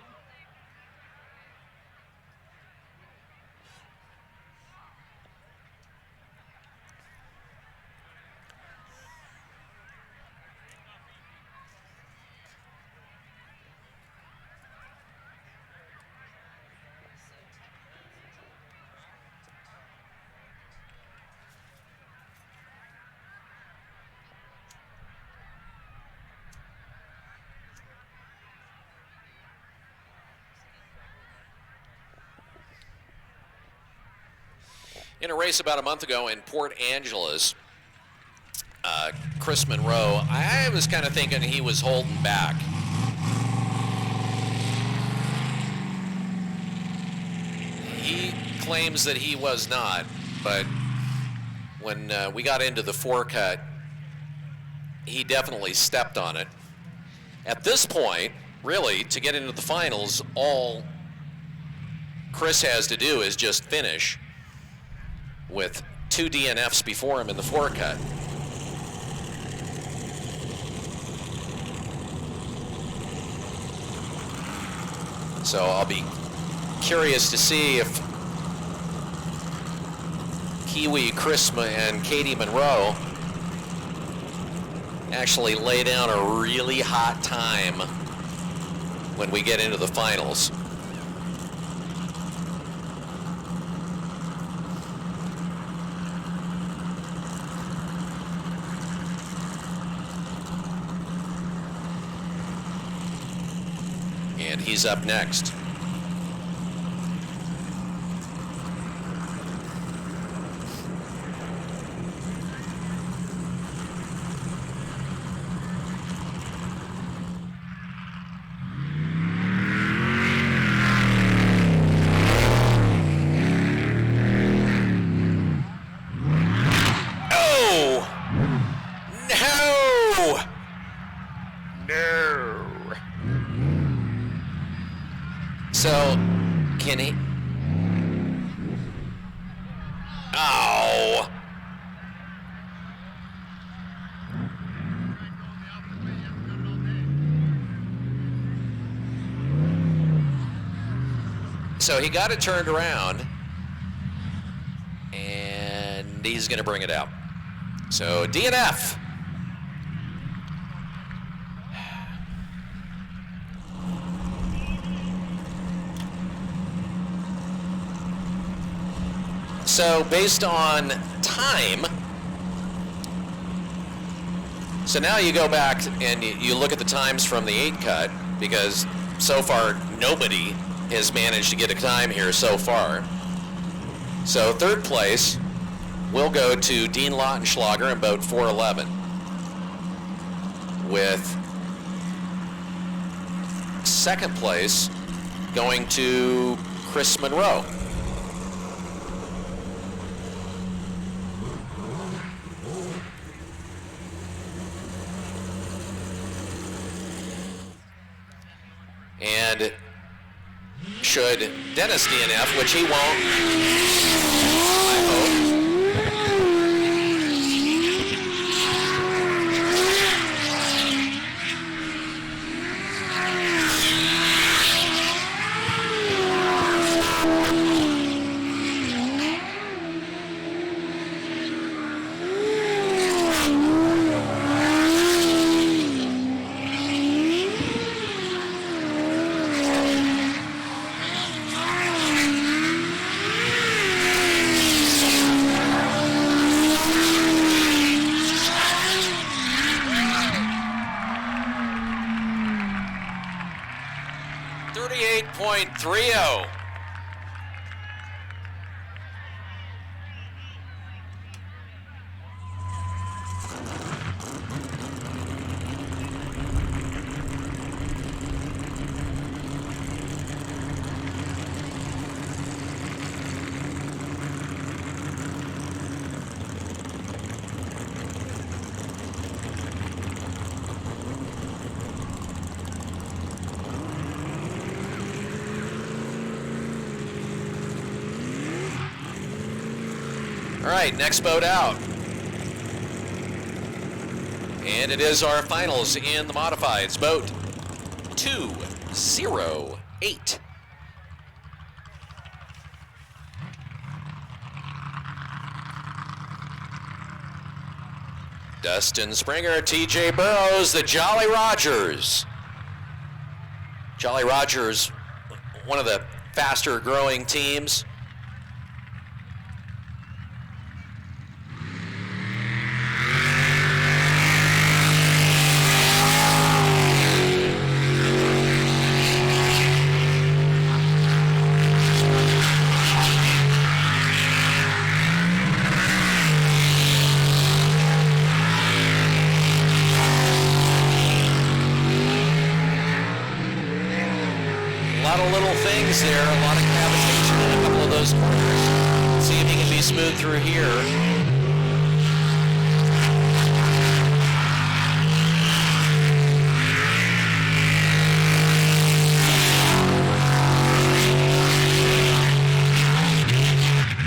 In a race about a month ago in Port Angeles, Chris Monroe, I was kind of thinking he was holding back. He claims that he was not, but when we got into the four-cut, he definitely stepped on it. At this point, really, to get into the finals, all Chris has to do is just finish with two DNFs before him in the four-cut. So I'll be curious to see if Kiwi, Chris, and Katie Monroe actually lay down a really hot time when we get into the finals. And he's up next. So, can he? Oh. So he got it turned around, and he's going to bring it out. So DNF. So based on time, so now you go back and you look at the times from the 8 cut, because so far nobody has managed to get a time here so far. So third place will go to Dean Lautenschlager in boat 411, with second place going to Chris Monroe. And should Dennis DNF, which he won't, I hope. .30. All right, next boat out. And it is our finals in the modifieds. Boat 208. Dustin Springer, TJ Burrows, the Jolly Rogers. Jolly Rogers, one of the faster growing teams. There, a lot of cavitation in a couple of those corners. See if he can be smooth through here.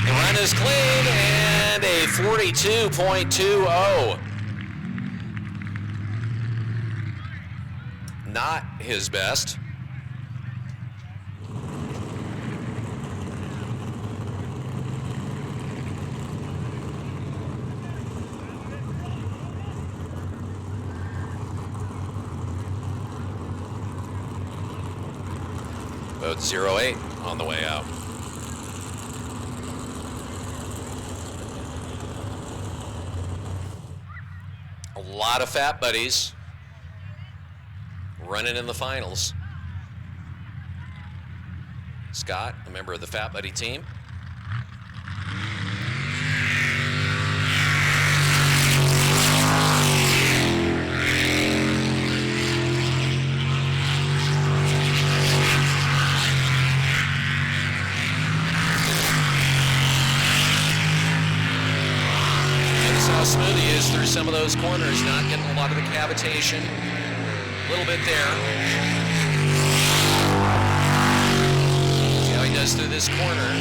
The run is clean and a 42.20. Not his best. Boat 08 on the way out. A lot of Fat Buddies running in the finals. Scott, a member of the Fat Buddy team. Smooth he is through some of those corners, not getting a lot of the cavitation. A little bit there. See how he does through this corner.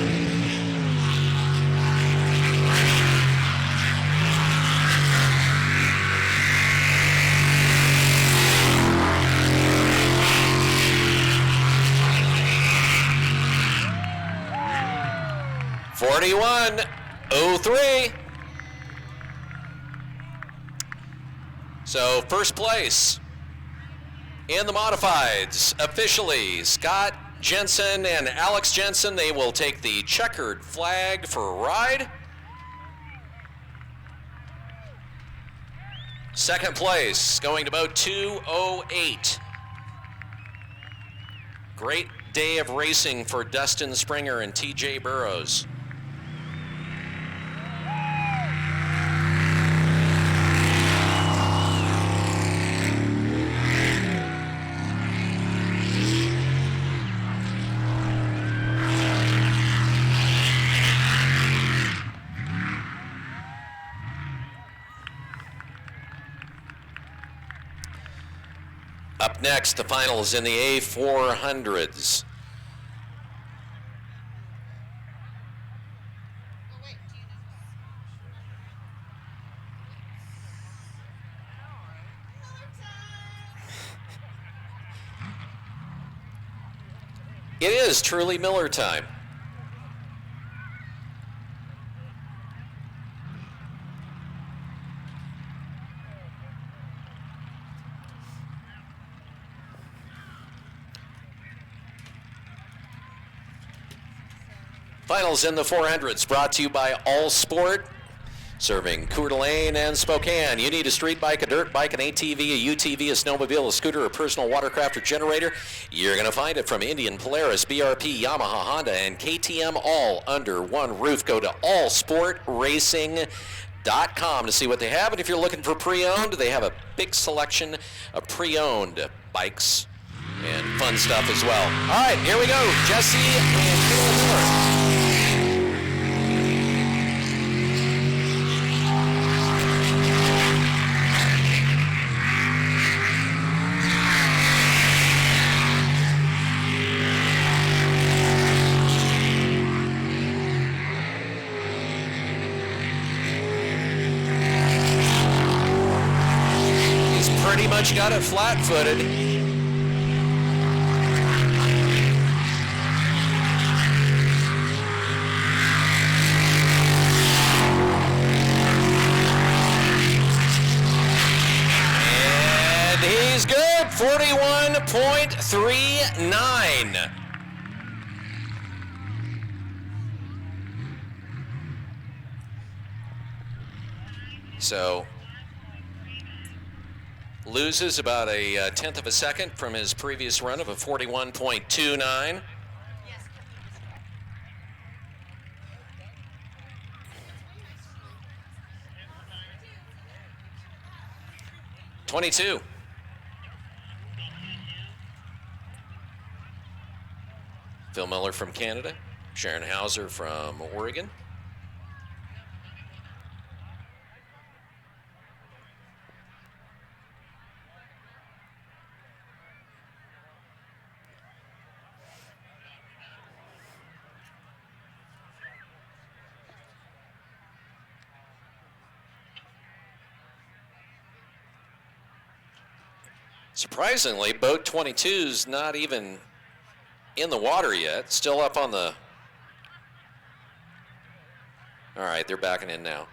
.41.03. So first place in the modifieds, officially, Scott Jensen and Alex Jensen, they will take the checkered flag for a ride. Second place, going to boat 208. Great day of racing for Dustin Springer and TJ Burrows. Up next, the finals in the A400s. It is truly Miller time. Finals in the 400s brought to you by All Sport, serving Coeur d'Alene and Spokane. You need a street bike, a dirt bike, an ATV, a UTV, a snowmobile, a scooter, a personal watercraft, or generator. You're going to find it from Indian, Polaris, BRP, Yamaha, Honda, and KTM, all under one roof. Go to allsportracing.com to see what they have. And if you're looking for pre-owned, they have a big selection of pre-owned bikes and fun stuff as well. All right, here we go. Jesse and Bill Miller. Pretty much got it flat-footed. And he's good, 41.39. So loses about a tenth of a second from his previous run of a 41.29. 22. Phil Miller from Canada, Sharon Hauser from Oregon. Surprisingly, boat 22's not even in the water yet. Still up on the... All right, they're backing in now.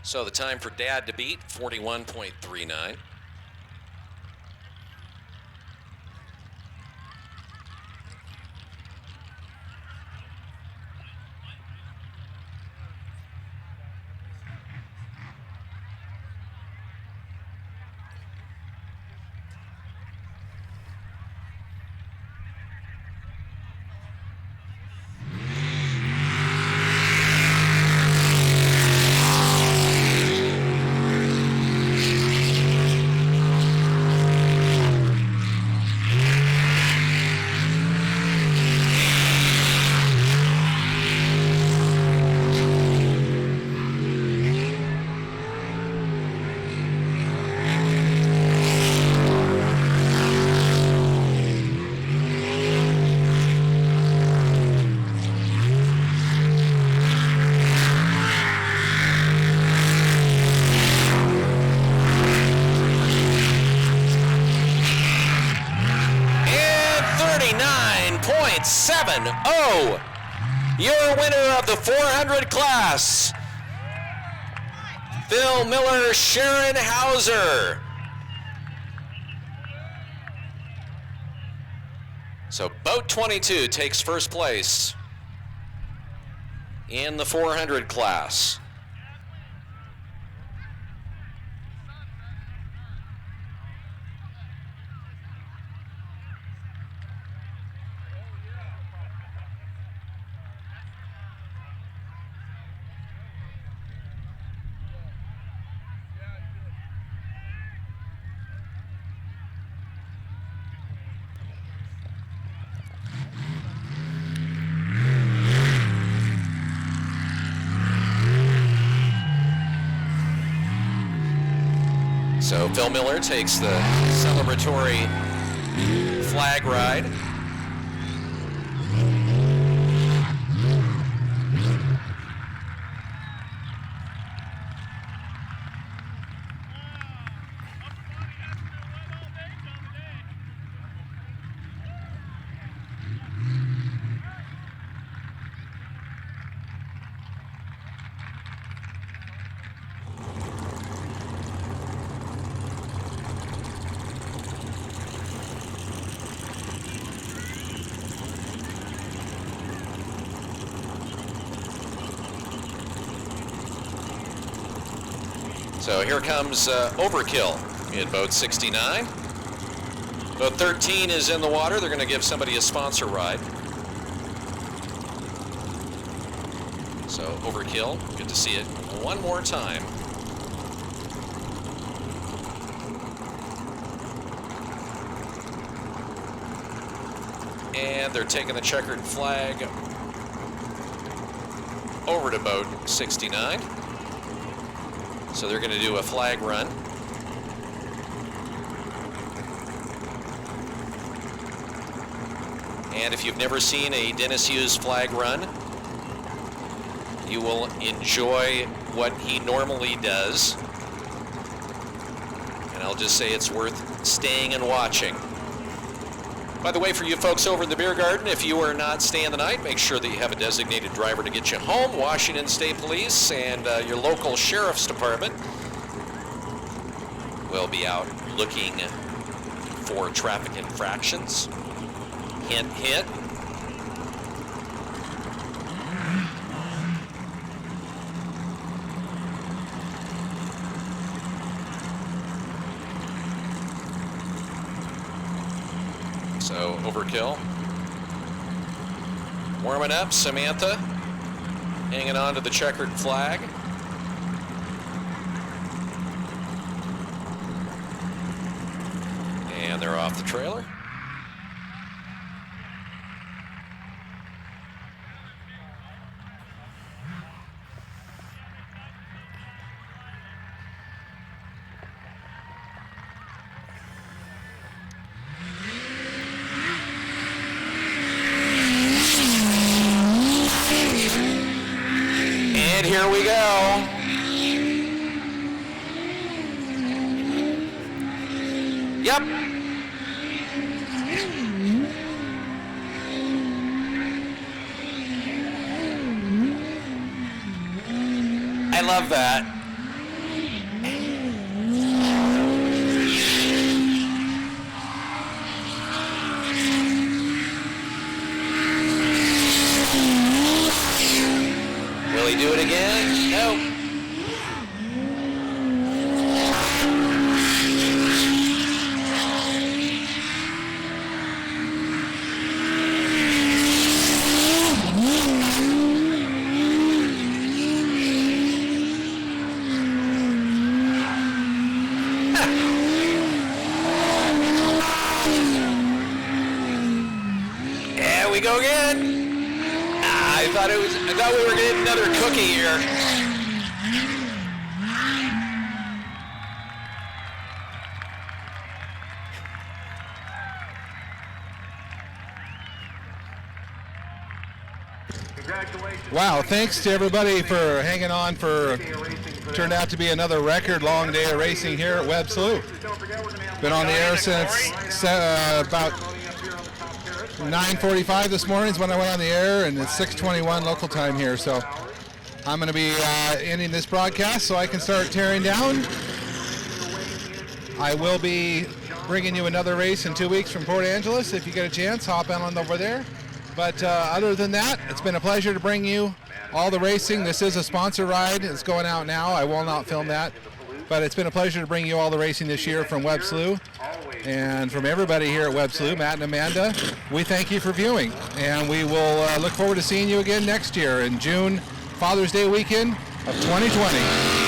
So the time for Dad to beat, 41.39. 7-0. Your winner of the 400 class, Phil Miller, Sharon Hauser. So boat 22 takes first place in the 400 class. So Phil Miller takes the celebratory flag ride. So here comes Overkill in boat 69. Boat 13 is in the water. They're going to give somebody a sponsor ride. So Overkill, good to see it one more time. And they're taking the checkered flag over to boat 69. So they're going to do a flag run. And if you've never seen a Dennis Hughes flag run, you will enjoy what he normally does. And I'll just say it's worth staying and watching. By the way, for you folks over in the beer garden, if you are not staying the night, make sure that you have a designated driver to get you home. Washington State Police and your local sheriff's department will be out looking for traffic infractions. Hint, hint. So Overkill warming up. Samantha hanging on to the checkered flag. And they're off the trailer. And here we go. Yep. I love that. Will he do it again? Nope. There we go again. I thought we were getting another cookie here. Wow, thanks to everybody for hanging on for turned out to be another record long day of racing here at Webb Slough. Been on the air since about 9:45 this morning is when I went on the air, and it's 6:21 local time here. So I'm going to be ending this broadcast so I can start tearing down. I will be bringing you another race in 2 weeks from Port Angeles. If you get a chance, hop on over there. But other than that, it's been a pleasure to bring you all the racing. This is a sponsor ride. It's going out now. I will not film that. But it's been a pleasure to bring you all the racing this year from Webb Slough. And from everybody here at Webb Slough, Matt and Amanda, we thank you for viewing. And we will look forward to seeing you again next year in June, Father's Day weekend of 2020.